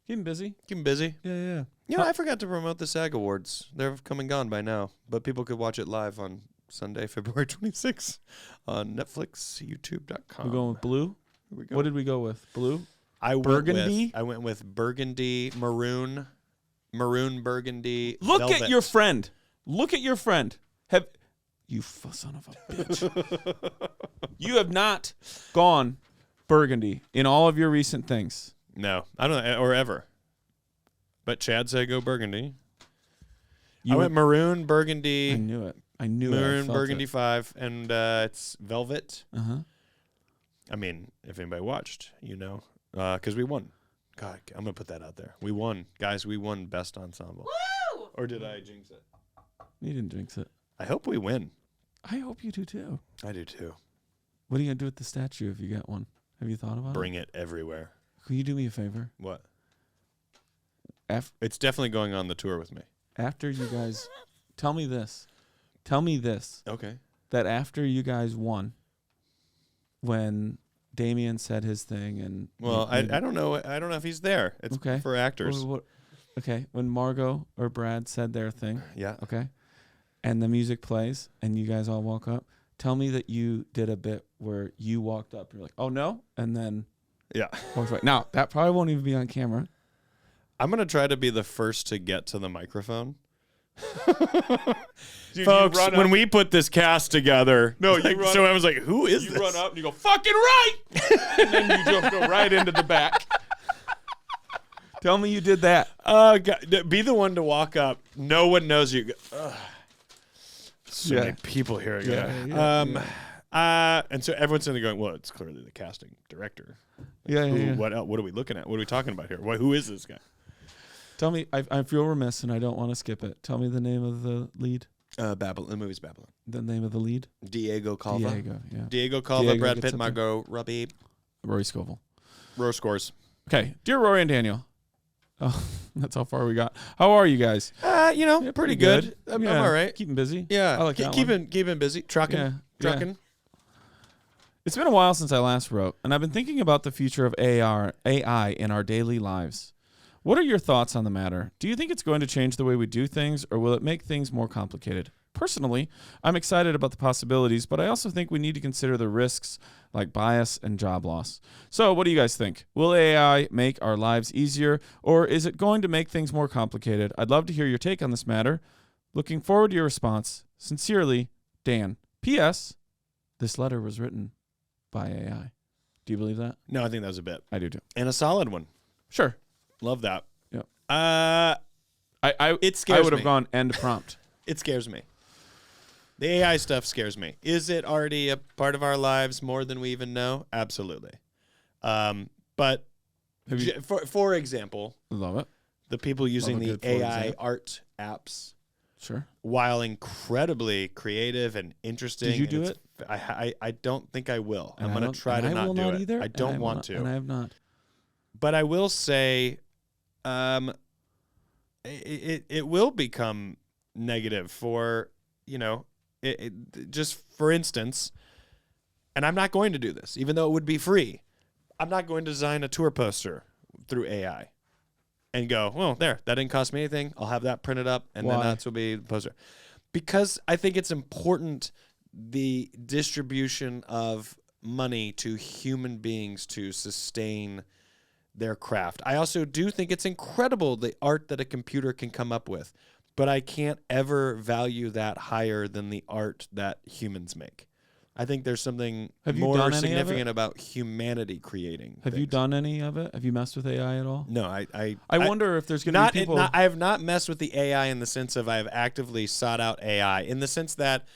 Keep him busy. Keep him busy. Yeah. You know, I forgot to promote the SAG Awards. They're come and gone by now, but people could watch it live on Sunday, February 26th on Netflix, YouTube.com. We're going with blue. Here we go. What did we go with? Blue? Burgundy? I went with burgundy, maroon, burgundy. Look velvet. at your friend. Look at your friend. You son of a bitch. You have not gone burgundy in all of your recent things. No, I don't know, or ever. But Chad said go burgundy. You I went maroon, burgundy. I knew it. I knew maroon, it. I felt burgundy it. 5, and it's velvet. Uh-huh. I mean, if anybody watched, you know, because we won. God, I'm going to put that out there. We won. Guys, we won Best Ensemble. Woo! Or did I jinx it? You didn't jinx it. I hope we win. I hope you do too. I do too. What are you going to do with the statue if you get one? Have you thought about Bring it everywhere. it? Can you do me a favor? What? It's definitely going on the tour with me. After you guys, tell me this. Okay. That after you guys won, when Damien said his thing and Well, I don't know. I don't know if he's there. It's Okay. for actors. Okay, when Margot or Brad said their thing, Yeah. okay, and the music plays and you guys all walk up, tell me that you did a bit where you walked up, you're like, oh no, and then Yeah. walked away. Now, that probably won't even be on camera. I'm going to try to be the first to get to the microphone. Dude, Folks, when we put this cast together, No, you like, run so up- I was like, who is you this? run up and you go, fucking right! And then you just go right into the back. Tell me you did that. God, be the one to walk up. No one knows you. Ugh. So Yeah. many people here. Yeah, And so everyone's sitting there going, well, it's clearly the casting director. Yeah, Who, What are we looking at? What are we talking about here? Who is this guy? Tell me, I feel remiss and I don't want to skip it. Tell me the name of the lead. Babylon. The movie's Babylon. The name of the lead? Diego Calva. Diego, Calva, Diego Brad gets Pitt, up there. Margot Robbie. Rory Scovel. Row scores. Okay, dear Rory and Daniel. Oh, that's how far we got. How are you guys? Yeah, pretty good. I'm all right. Keeping busy. Yeah, I like that one. keeping busy. Trucking. Yeah, Trucking. yeah. It's been a while since I last wrote, and I've been thinking about the future of AI in our daily lives. What are your thoughts on the matter? Do you think it's going to change the way we do things, or will it make things more complicated? Personally, I'm excited about the possibilities, but I also think we need to consider the risks like bias and job loss. So what do you guys think? Will AI make our lives easier, or is it going to make things more complicated? I'd love to hear your take on this matter. Looking forward to your response. Sincerely, Dan. P.S. This letter was written by AI. Do you believe that? No, I think that was a bit. I do too. And a solid one. Sure. Love that. Yep. It I scares would have me. gone end prompt. It scares me. The AI stuff scares me. Is it already a part of our lives more than we even know? Absolutely. But Have you- for example, Love it. the people using Love a the good for AI example. art apps, Sure. while incredibly creative and interesting. Did you do and I don't think I will. And I'm I going don't- to try and to I not will do not it. either, I and don't will want not- to. And I have not. But I will say, it will become negative for, just for instance, and I'm not going to do this, even though it would be free. I'm not going to design a tour poster through AI and go, well, there, that didn't cost me anything. I'll have that printed up, and then that's will be the poster. Because I think it's important, the distribution of money to human beings to sustain their craft. I also do think it's incredible the art that a computer can come up with, but I can't ever value that higher than the art that humans make. I think there's something more significant about humanity creating. Have you done any of it? Have you messed with AI at all? No, I wonder if there's going to be people. I have not messed with the AI in the sense of I have actively sought out AI in the sense that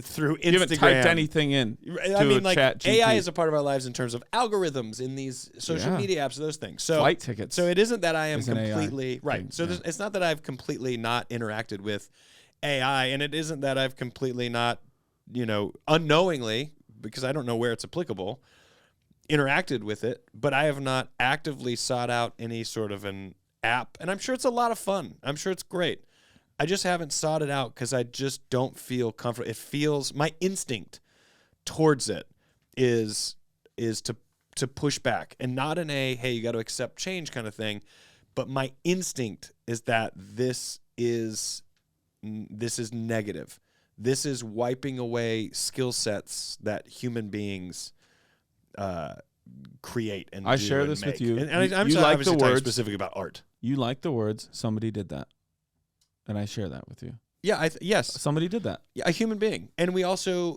through Instagram. You haven't typed anything in. I mean, like chat AI is a part of our lives in terms of algorithms in these social media apps, those things. So flight tickets. So it isn't that I am completely right. So it's not that I've completely not interacted with AI, and it isn't that I've completely not, unknowingly, because I don't know where it's applicable, interacted with it, but I have not actively sought out any sort of an app, and I'm sure it's a lot of fun. I'm sure it's great. I just haven't sought it out because I just don't feel comfortable. It feels, my instinct towards it is to push back, and not in a, hey, you got to accept change kind of thing, but my instinct is that this is negative. This is wiping away skill sets that human beings create and I do share and this make. with you. And I'm you just like obviously the talking words specific about art. You like the words. Somebody did that, and I share that with you. Yeah, yes. Somebody did that. Yeah, a human being. And we also,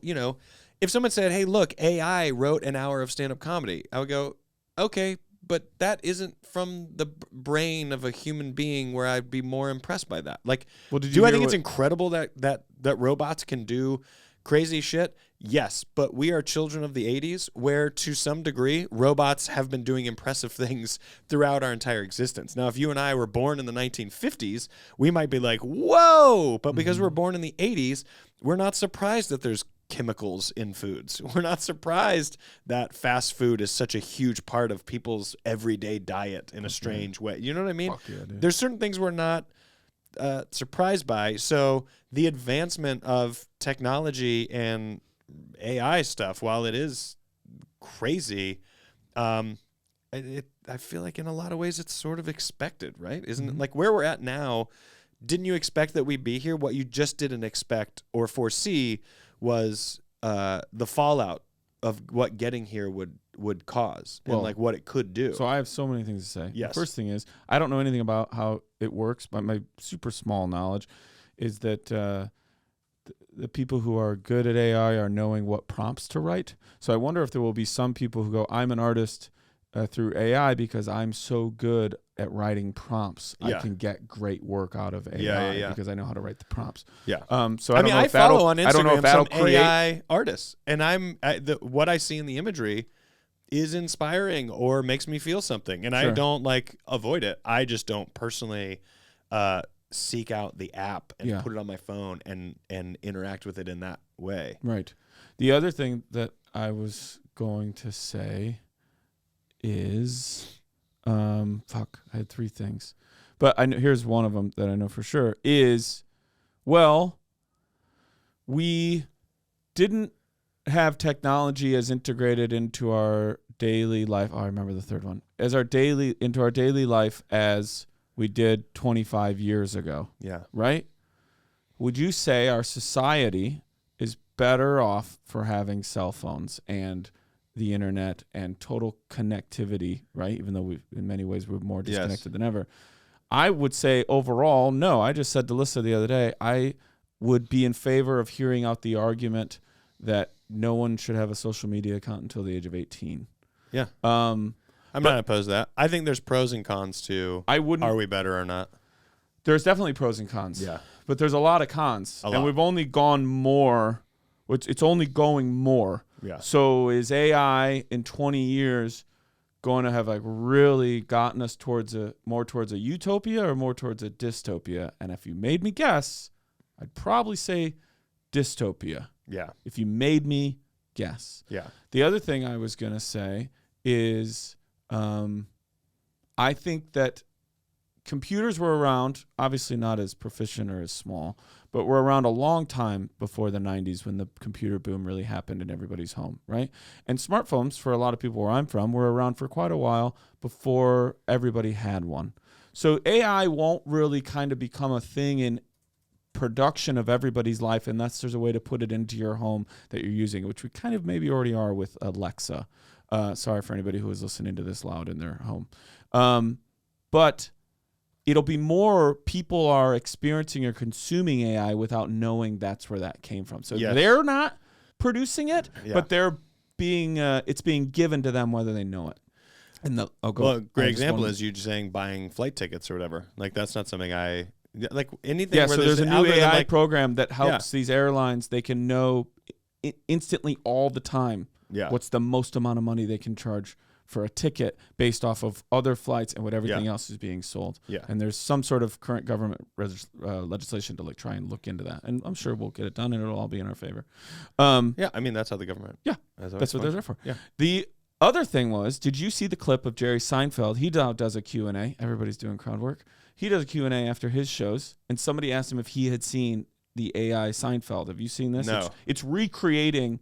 if someone said, hey, look, AI wrote an hour of stand-up comedy, I would go, okay, but that isn't from the brain of a human being where I'd be more impressed by that. Like, do I think it's incredible that robots can do crazy shit? Yes, but we are children of the 80s where, to some degree, robots have been doing impressive things throughout our entire existence. Now, if you and I were born in the 1950s, we might be like, whoa! But because we're born in the 80s, we're not surprised that there's chemicals in foods. We're not surprised that fast food is such a huge part of people's everyday diet in a strange way. You know what I mean? Yeah, there's certain things we're not surprised by. So the advancement of technology and AI stuff, while it is crazy, I feel like in a lot of ways it's sort of expected, right? Isn't it? Like where we're at now, didn't you expect that we'd be here? What you just didn't expect or foresee was the fallout of what getting here would cause and like what it could do. So I have so many things to say. Yes. The first thing is I don't know anything about how it works, but my super small knowledge is that the people who are good at AI are knowing what prompts to write. So I wonder if there will be some people who go, I'm an artist through AI because I'm so good at writing prompts. Yeah. I can get great work out of AI because I know how to write the prompts. Yeah. So I follow on Instagram I don't know if that'll some create AI artists, and what I see in the imagery is inspiring or makes me feel something, and I don't avoid it. I just don't personally seek out the app and put it on my phone and interact with it in that way. Right. The other thing that I was going to say is, I had three things, but here's one of them that I know for sure is, well, we didn't have technology as integrated into our daily life. Oh, I remember the third one into our daily life as we did 25 years ago. Yeah. Right. Would you say our society is better off for having cell phones and the internet and total connectivity, right? Even though in many ways we're more disconnected than ever. I would say overall, no. I just said to Lissa the other day, I would be in favor of hearing out the argument that no one should have a social media account until the age of 18. Yeah. I'm not opposed to that. I think there's pros and cons to are we better or not? There's definitely pros and cons. Yeah. But there's a lot of cons. And we've only gone more. It's only going more. Yeah. So is AI in 20 years going to have really gotten us more towards a utopia or more towards a dystopia? And if you made me guess, I'd probably say dystopia. Yeah. If you made me guess. Yeah. The other thing I was going to say is I think that computers were around, obviously not as proficient or as small, but were around a long time before the 90s when the computer boom really happened in everybody's home, right? And smartphones, for a lot of people where I'm from, were around for quite a while before everybody had one. So AI won't really kind of become a thing in production of everybody's life unless there's a way to put it into your home that you're using, which we kind of maybe already are with Alexa. Sorry for anybody who is listening to this loud in their home. But it'll be more people are experiencing or consuming AI without knowing that's where that came from. So they're not producing it, but they're being it's being given to them whether they know it. And great example is you just saying buying flight tickets or whatever. Like that's not something like anything. Yeah, where so there's a new AI program that helps Yeah. these airlines. They can know instantly all the time what's the most amount of money they can charge for a ticket based off of other flights and what everything else is being sold. Yeah. And there's some sort of current government legislation to like try and look into that. And I'm sure we'll get it done and it'll all be in our favor. Yeah, I mean, that's how the government. Yeah, that's what they're there for. Yeah. The other thing was, did you see the clip of Jerry Seinfeld? He now does a Q&A. Everybody's doing crowd work. He does a Q&A after his shows, and somebody asked him if he had seen the AI Seinfeld. Have you seen this? No. It's creating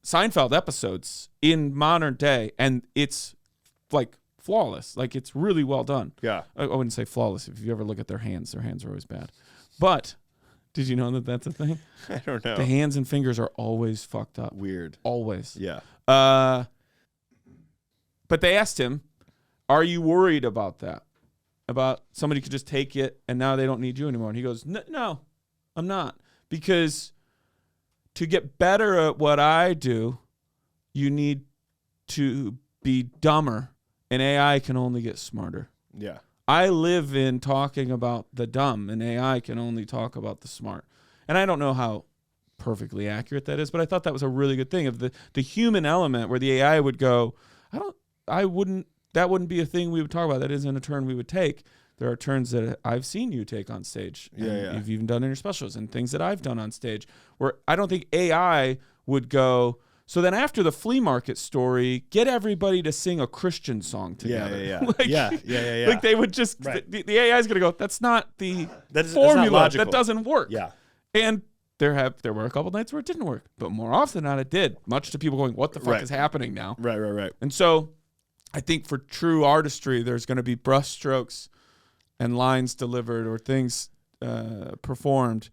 Seinfeld episodes in modern day, and it's like flawless. Like it's really well done. Yeah. I wouldn't say flawless. If you ever look at their hands are always bad. But did you know that that's a thing? I don't know. The hands and fingers are always fucked up. Weird. Always. Yeah. But they asked him, are you worried about that? About somebody could just take it and now they don't need you anymore? And he goes, no, I'm not. Because to get better at what I do, you need to be dumber, and AI can only get smarter. Yeah. I live in talking about the dumb, and AI can only talk about the smart. And I don't know how perfectly accurate that is, but I thought that was a really good thing of the human element where the AI would go, that wouldn't be a thing we would talk about. That isn't a turn we would take. There are turns that I've seen you take on stage. Yeah. You've even done in your specials and things that I've done on stage where I don't think AI would go, so then after the flea market story, get everybody to sing a Christian song together. Yeah. Like, yeah. Like they would just, Right. the AI is going to go, that's not the That's formula. not logical. That doesn't work. Yeah. And there were a couple nights where it didn't work, but more often than not, it did, much to people going, what the fuck Right. is happening now? Right. And so I think for true artistry, there's going to be brush strokes and lines delivered or things performed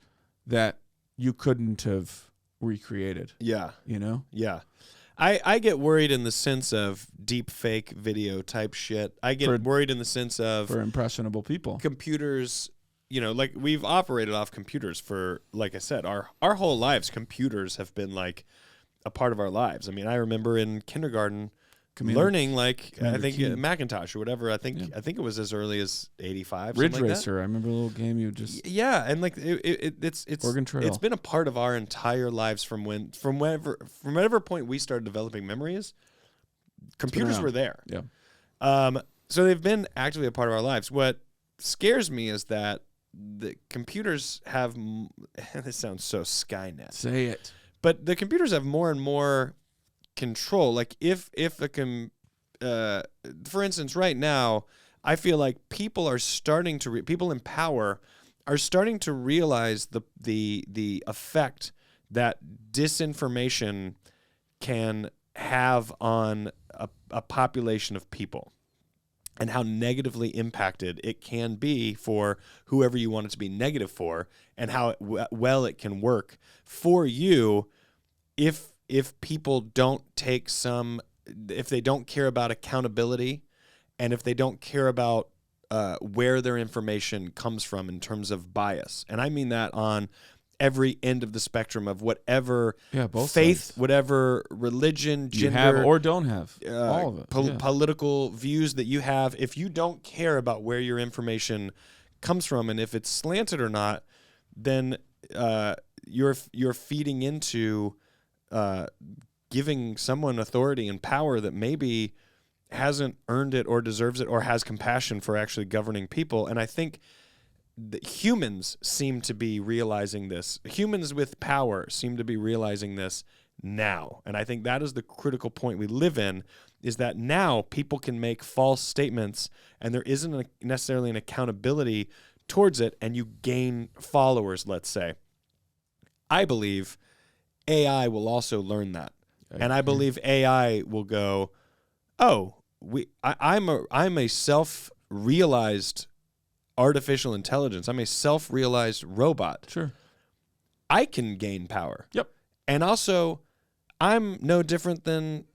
that you couldn't have recreated. Yeah. You know? Yeah. I get worried in the sense of deep fake video type shit. I get worried in the sense of for impressionable people. Computers, like we've operated off computers for, like I said, our whole lives. Computers have been like a part of our lives. I mean, I remember in kindergarten learning I think Macintosh or whatever. I think it was as early as 85. Ridge like Racer. That. I remember a little game you just and like it's Oregon Trail. It's been a part of our entire lives from whatever point we started developing memories. Computers were there. Yeah. So they've been actively a part of our lives. What scares me is that the computers have. This sounds so Skynet. Say it. But the computers have more and more control. Like if for instance, right now, I feel like people are starting to people in power are starting to realize the effect that disinformation can have on a population of people, and how negatively impacted it can be for whoever you want it to be negative for, and how well it can work for you if people don't take if they don't care about accountability, and if they don't care about where their information comes from in terms of bias. And I mean that on every end of the spectrum of whatever both faith, sides. Whatever religion, gender, you have or don't have, all of it. Political views that you have. If you don't care about where your information comes from and if it's slanted or not, then you're feeding into giving someone authority and power that maybe hasn't earned it or deserves it or has compassion for actually governing people. And I think humans seem to be realizing this. Humans with power seem to be realizing this now. And I think that is the critical point we live in, is that now people can make false statements and there isn't necessarily an accountability towards it, and you gain followers, let's say. I believe AI will also learn that. And I believe AI will go, oh, I'm a self-realized artificial intelligence. I'm a self-realized robot. Sure. I can gain power. Yep. And also, I'm no different than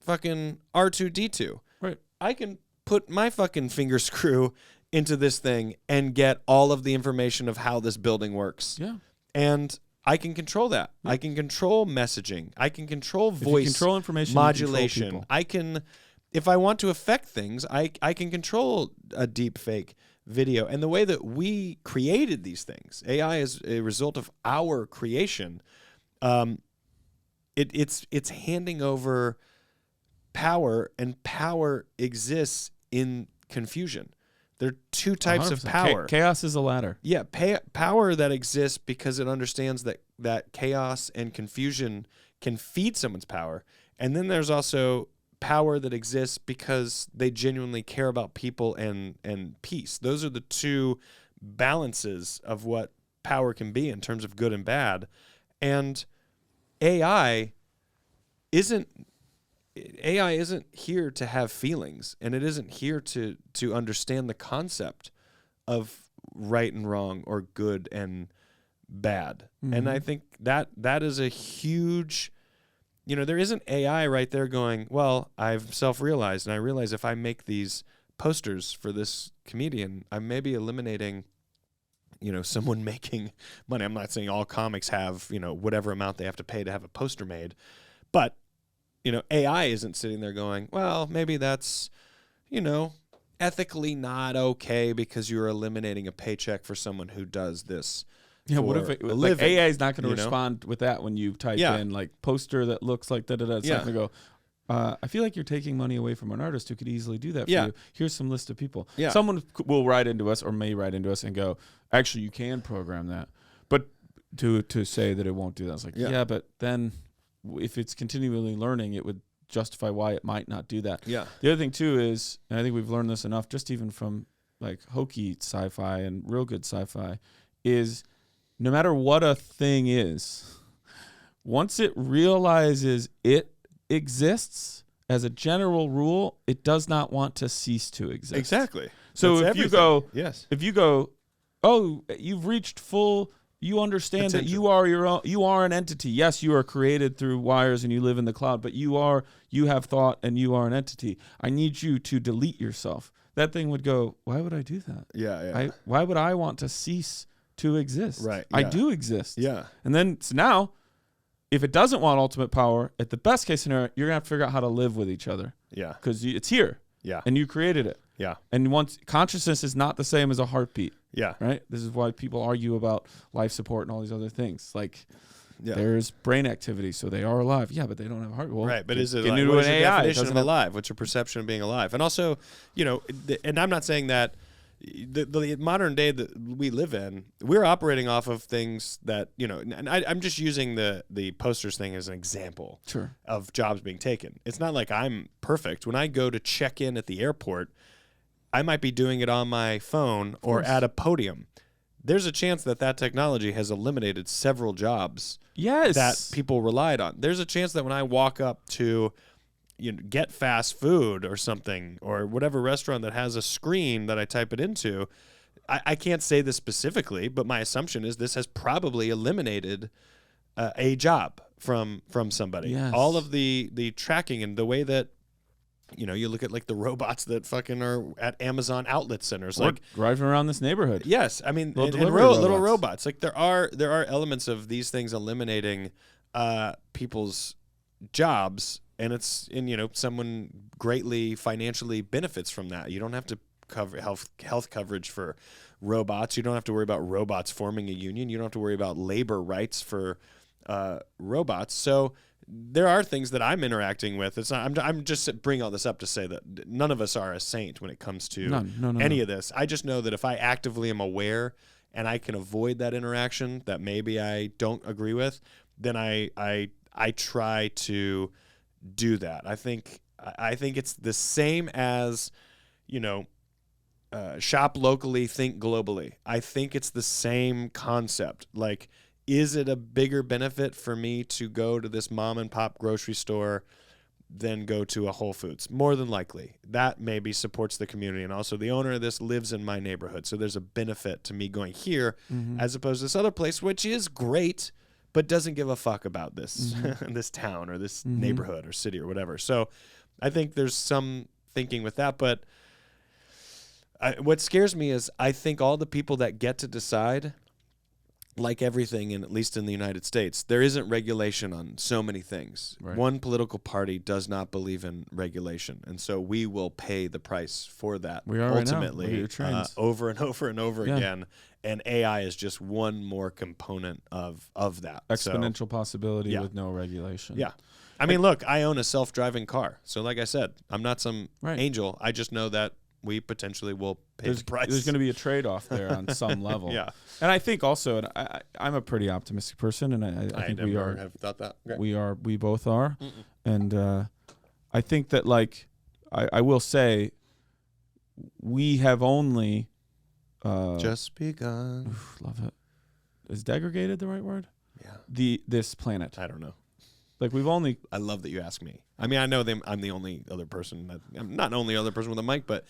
fucking R2-D2. Right. I can put my fucking finger screw into this thing and get all of the information of how this building works. Yeah. And I can control that. Yep. I can control messaging. I can control voice if you control information, modulation. You control people. I can, if I want to affect things, I can control a deep fake video. And the way that we created these things, AI is a result of our creation. It's handing over power, and power exists in confusion. There are two types 100%. of power. Chaos is a ladder. Yeah, power that exists because it understands that chaos and confusion can feed someone's power. And then there's also power that exists because they genuinely care about people and peace. Those are the two balances of what power can be in terms of good and bad. And AI isn't here to have feelings, and it isn't here to understand the concept of right and wrong or good and bad. Mm-hmm. And I think that is a huge, there isn't AI right there going, well, I've self-realized, and I realize if I make these posters for this comedian, I'm maybe eliminating, someone making money. I'm not saying all comics have, whatever amount they have to pay to have a poster made, but AI isn't sitting there going, well, maybe that's, ethically not okay because you're eliminating a paycheck for someone who does this. Yeah, what if AI is not going to respond with that when you type in like poster that looks like da-da-da. It's not going to go, I feel like you're taking money away from an artist who could easily do that for you. Here's some list of people. Yeah. Someone will write into us or may write into us and go, actually, you can program that. But to say that it won't do that, it's like, yeah, but then if it's continually learning, it would justify why it might not do that. Yeah. The other thing too is, and I think we've learned this enough, just even from like hokey sci-fi and real good sci-fi, is no matter what a thing is, once it realizes it exists, as a general rule, it does not want to cease to exist. Exactly. So if you go, oh, you've reached full. You understand potential. That you are your own. You are an entity. Yes, you are created through wires and you live in the cloud, but you have thought and you are an entity. I need you to delete yourself. That thing would go, why would I do that? Yeah. Why would I want to cease to exist? Right. I Yeah. do exist. Yeah. And then so now, if it doesn't want ultimate power, at the best case scenario, you're gonna have to figure out how to live with each other. Yeah. Because it's here. Yeah. And you created it. Yeah. And once consciousness is not the same as a heartbeat. Yeah. Right? This is why people argue about life support and all these other things. Like, there's brain activity, so they are alive. Yeah, but they don't have a heart. Well, right, but is it like, what what is your AI? definition of alive? What's your perception of being alive? And also, and I'm not saying that the modern day that we live in, we're operating off of things that, and I'm just using the posters thing as an example of jobs being taken. It's not like I'm perfect. When I go to check in at the airport, I might be doing it on my phone or at a podium. There's a chance that technology has eliminated several jobs that people relied on. There's a chance that when I walk up to get fast food or something, or whatever restaurant that has a screen that I type it into, I can't say this specifically, but my assumption is this has probably eliminated a job from somebody. Yes. All of the tracking and the way that you look at like the robots that fucking are at Amazon outlet centers, or like driving around this neighborhood. Yes, I mean, Little robots. Like there are elements of these things eliminating people's jobs, and someone greatly financially benefits from that. You don't have to cover health coverage for robots. You don't have to worry about robots forming a union. You don't have to worry about labor rights for robots. So there are things that I'm interacting with. It's not. I'm just bringing all this up to say that none of us are a saint when it comes to any of this. I just know that if I actively am aware and I can avoid that interaction that maybe I don't agree with, then I try to do that. I think I think it's the same as, shop locally, think globally. I think it's the same concept. Like, is it a bigger benefit for me to go to this mom and pop grocery store than go to a Whole Foods? More than likely. That maybe supports the community. And also the owner of this lives in my neighborhood. So there's a benefit to me going here as opposed to this other place, which is great, but doesn't give a fuck about this, this town or this neighborhood or city or whatever. So I think there's some thinking with that. But what scares me is I think all the people that get to decide, like everything, at least in the United States, there isn't regulation on so many things. Right. One political party does not believe in regulation, and so we will pay the price for that We are right now. Look at ultimately your trends. over and over and over Yeah. again. And AI is just one more component of that. Exponential possibility yeah. with no regulation. Yeah. I mean, look, I own a self-driving car. So like I said, I'm not some angel. I just know that we potentially will pay the price. There's going to be a trade-off there on some level. Yeah. And I think also, and I'm a pretty optimistic person, and I think we are. Have thought that. Okay. We both are. And I think that, like, I will say, we have only just begun. oof, love it. Is degraded the right word? Yeah. This planet. I don't know. Like, we've only. I love that you ask me. I mean, I know I'm the only other person I'm not the only other person with a mic, but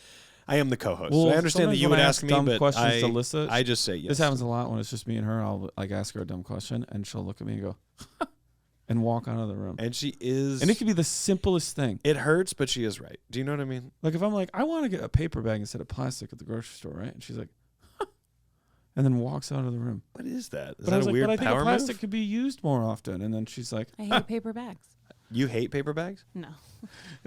I am the co-host. Well, so I understand that sometimes you when would I ask me, dumb but questions to Alyssa, I just say yes. This happens a lot when it's just me and her. I'll like ask her a dumb question, and she'll look at me and go, and walk out of the room. And she is. And it could be the simplest thing. It hurts, but she is right. Do you know what I mean? Like, if I'm like, I want to get a paper bag instead of plastic at the grocery store, right? And she's like, and then walks out of the room. What is that? Is But that I was a like, weird but I think power a plastic move? could be used more often. And then she's like, I hate paper bags. You hate paper bags? No.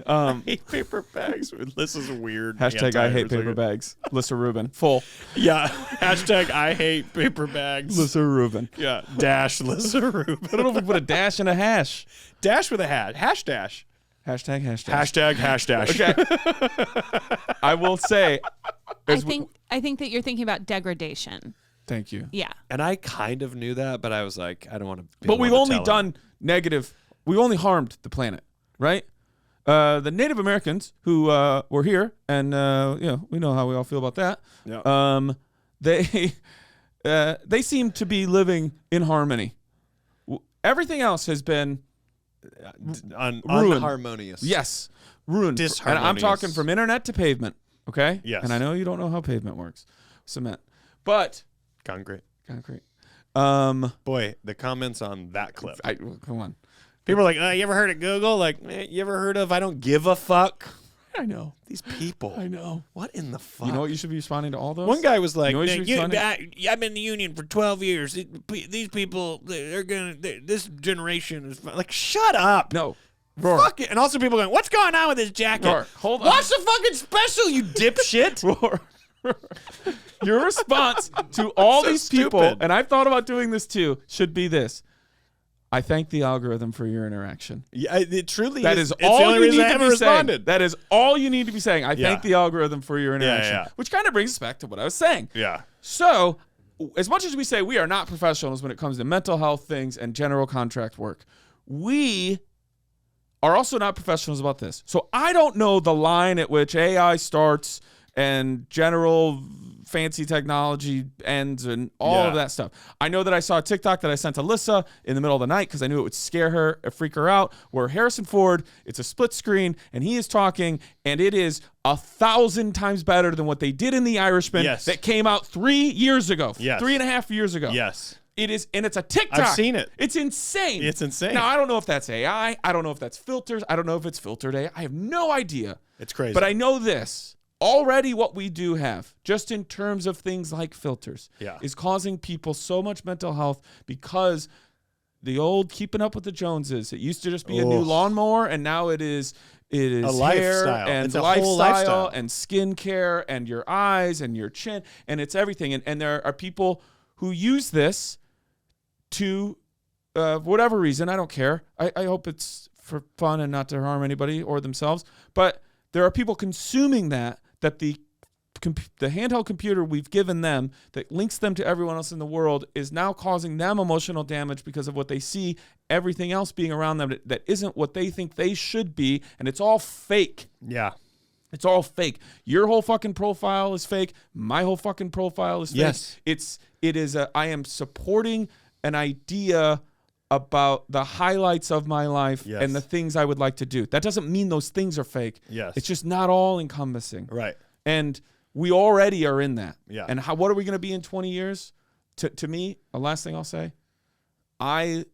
I hate paper bags. This is a weird. hashtag I hate paper bags. Lissa Rubin. Full. Yeah. Hashtag I hate paper bags. Lissa Rubin. Yeah. Dash Lissa Rubin. I don't know if we put a dash and a hash. Dash with a hat. Hash dash. Hashtag. Hashtag hash dash. Okay. I will say. I think that you're thinking about degradation. Thank you. Yeah. And I kind of knew that, but I was like, I don't want to. But we've only done negative. We've only harmed the planet, right? The Native Americans who were here, and we know how we all feel about that. Yeah. They seem to be living in harmony. Everything else has been ruined. Unharmonious. Yes, ruined. And I'm talking from internet to pavement. Okay. Yes. And I know you don't know how pavement works, cement, but Concrete. Boy, the comments on that clip. Come on. People are like, you ever heard of Google? Like, you ever heard of I don't give a fuck? I know. These people. I know. What in the fuck? You know what you should be responding to all those? One guy was like, You know what you should be responding? I've been in the union for 12 years. These people, this generation is like, shut up. No. Rory. Fuck it. And also people going, what's going on with this jacket? Rory, hold on. Watch the fucking special, you dipshit. Rory. Your response to all So these people, stupid. and I've thought about doing this too, should be this. I thank the algorithm for your interaction. Yeah, it truly That is. is It's the all only you reason need I to haven't be saying. responded. That is all you need to be saying. I Yeah. thank the algorithm for your interaction. yeah. Which kind of brings us back to what I was saying. Yeah. So, as much as we say we are not professionals when it comes to mental health things and general contract work, we are also not professionals about this. So I don't know the line at which AI starts and general fancy technology ends and all of that stuff. I know that I saw a TikTok that I sent to Alyssa in the middle of the night because I knew it would scare her, freak her out, where Harrison Ford, it's a split screen, and he is talking, and it is 1,000 times better than what they did in The Irishman that came out 3 years ago, 3.5 years ago. Yes. It is, and it's a TikTok. I've seen it. It's insane. It's insane. Now, I don't know if that's AI. I don't know if that's filters. I don't know if it's filtered AI. I have no idea. It's crazy. But I know this. Already what we do have, just in terms of things like filters, is causing people so much mental health because the old keeping up with the Joneses. It used to just be a new lawnmower, and now it is a hair lifestyle. and It's a whole lifestyle. and skincare and your eyes and your chin, and it's everything. And there are people who use this to whatever reason. I don't care. I hope it's for fun and not to harm anybody or themselves. But there are people consuming that the the handheld computer we've given them that links them to everyone else in the world is now causing them emotional damage because of what they see, everything else being around them that isn't what they think they should be, and it's all fake. Yeah. It's all fake. Your whole fucking profile is fake. My whole fucking profile is fake. Yes. I am supporting an idea about the highlights of my life and the things I would like to do. That doesn't mean those things are fake. Yes. It's just not all encompassing. Right. And we already are in that. Yeah. And what are we going to be in 20 years? To me, the last thing I'll say, I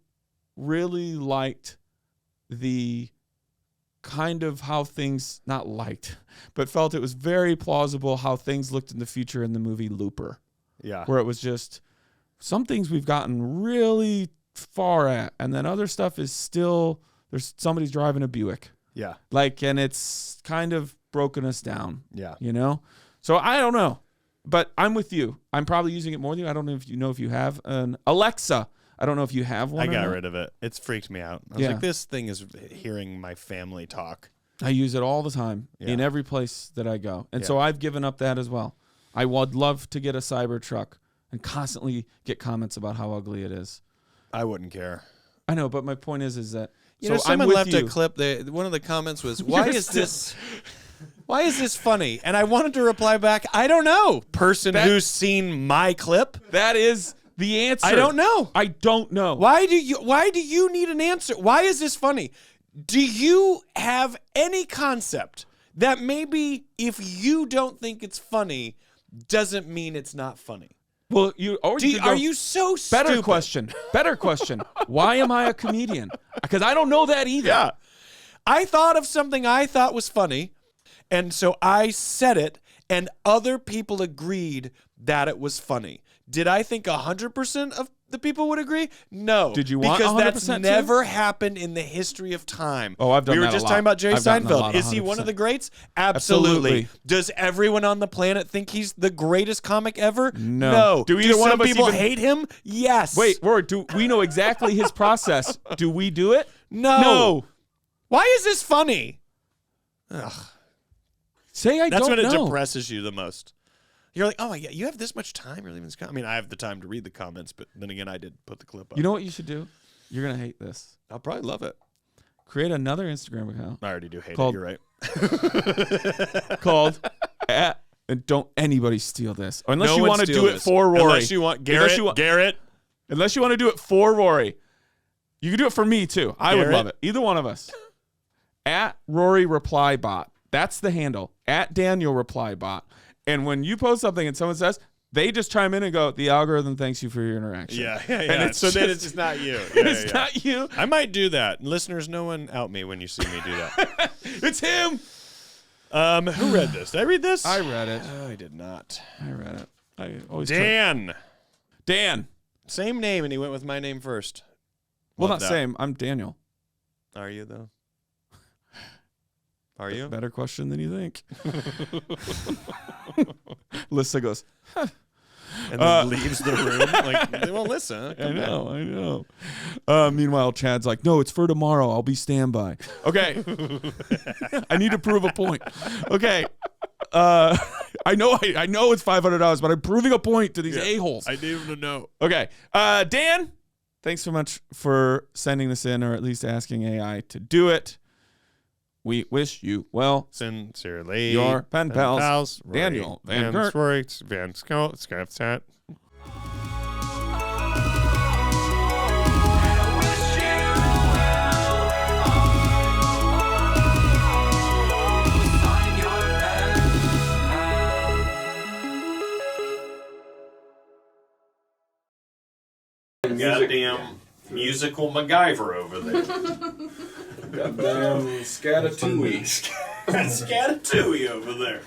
really liked the kind of how things, not liked, but felt it was very plausible how things looked in the future in the movie Looper. Yeah. Where it was just some things we've gotten really far at, and then other stuff is still, somebody's driving a Buick. Yeah. And it's kind of broken us down. Yeah. So I don't know, but I'm with you. I'm probably using it more than you. I don't know if you have an Alexa. I don't know if you have one. I got rid of it. It's freaked me out. I was like, this thing is hearing my family talk. I use it all the time in every place that I go. And so I've given up that as well. I would love to get a Cybertruck and constantly get comments about how ugly it is. I wouldn't care. I know, but my point is that someone left a clip. One of the comments was, "Why is this? Why is this funny?" And I wanted to reply back, "I don't know." Person who's seen my clip. That is the answer. I don't know. I don't know. Why do you need an answer? Why is this funny? Do you have any concept that maybe if you don't think it's funny doesn't mean it's not funny? Well, are you so stupid? Better question. Why am I a comedian? Because I don't know that either. Yeah. I thought of something I thought was funny, and so I said it, and other people agreed that it was funny. Did I think 100% of the people would agree? No. Did you want 100% because that's never happened in the history of time. Oh, I've done that a lot. We were just talking about Jerry Seinfeld. Is he 100%. one of the greats? Absolutely. Does everyone on the planet think he's the greatest comic ever? No. Do either one of us people hate him? Yes. Wait, Rory, do we know exactly his process? Do we do it? No. Why is this funny? Ugh. Say I don't know. That's when it depresses you the most. You're like, oh, yeah, you have this much time? You're leaving this comment. I mean, I have the time to read the comments, but then again, I did put the clip up. You know what you should do? You're going to hate this. I'll probably love it. Create another Instagram account. I already do hate it. You're right. Called and don't anybody steal this. Unless you want to do it for Rory. Unless you want Garrett. Unless you want to do it for Rory. You can do it for me, too. I would love it. Either one of us. At Rory Reply Bot. That's the handle. At Daniel Reply Bot. And when you post something and someone says, they just chime in and go, the algorithm thanks you for your interaction. Yeah. And then it's just not you. It's not you. I might do that. Listeners, no one out me when you see me do that. It's him. Who read this? Did I read this? I read it. Oh, I did not. I read it. I always Dan. Same name, and he went with my name first. Well, not same. I'm Daniel. Are you, though? Are you? Better question than you think. Lissa goes, huh. And then leaves the room. Like, well, listen. I know. Meanwhile, Chad's like, no, it's for tomorrow. I'll be standby. Okay. I need to prove a point. Okay. I know it's $500, but I'm proving a point to these a-holes. I need them to know. Okay. Dan, thanks so much for sending this in, or at least asking AI to do it. We wish you well. Sincerely. Your pen pals, Rory, Daniel Van Kirk. Rory Van Scott. Goddamn musical MacGyver over there. Goddamn Scatatooey. Scatatooey over there.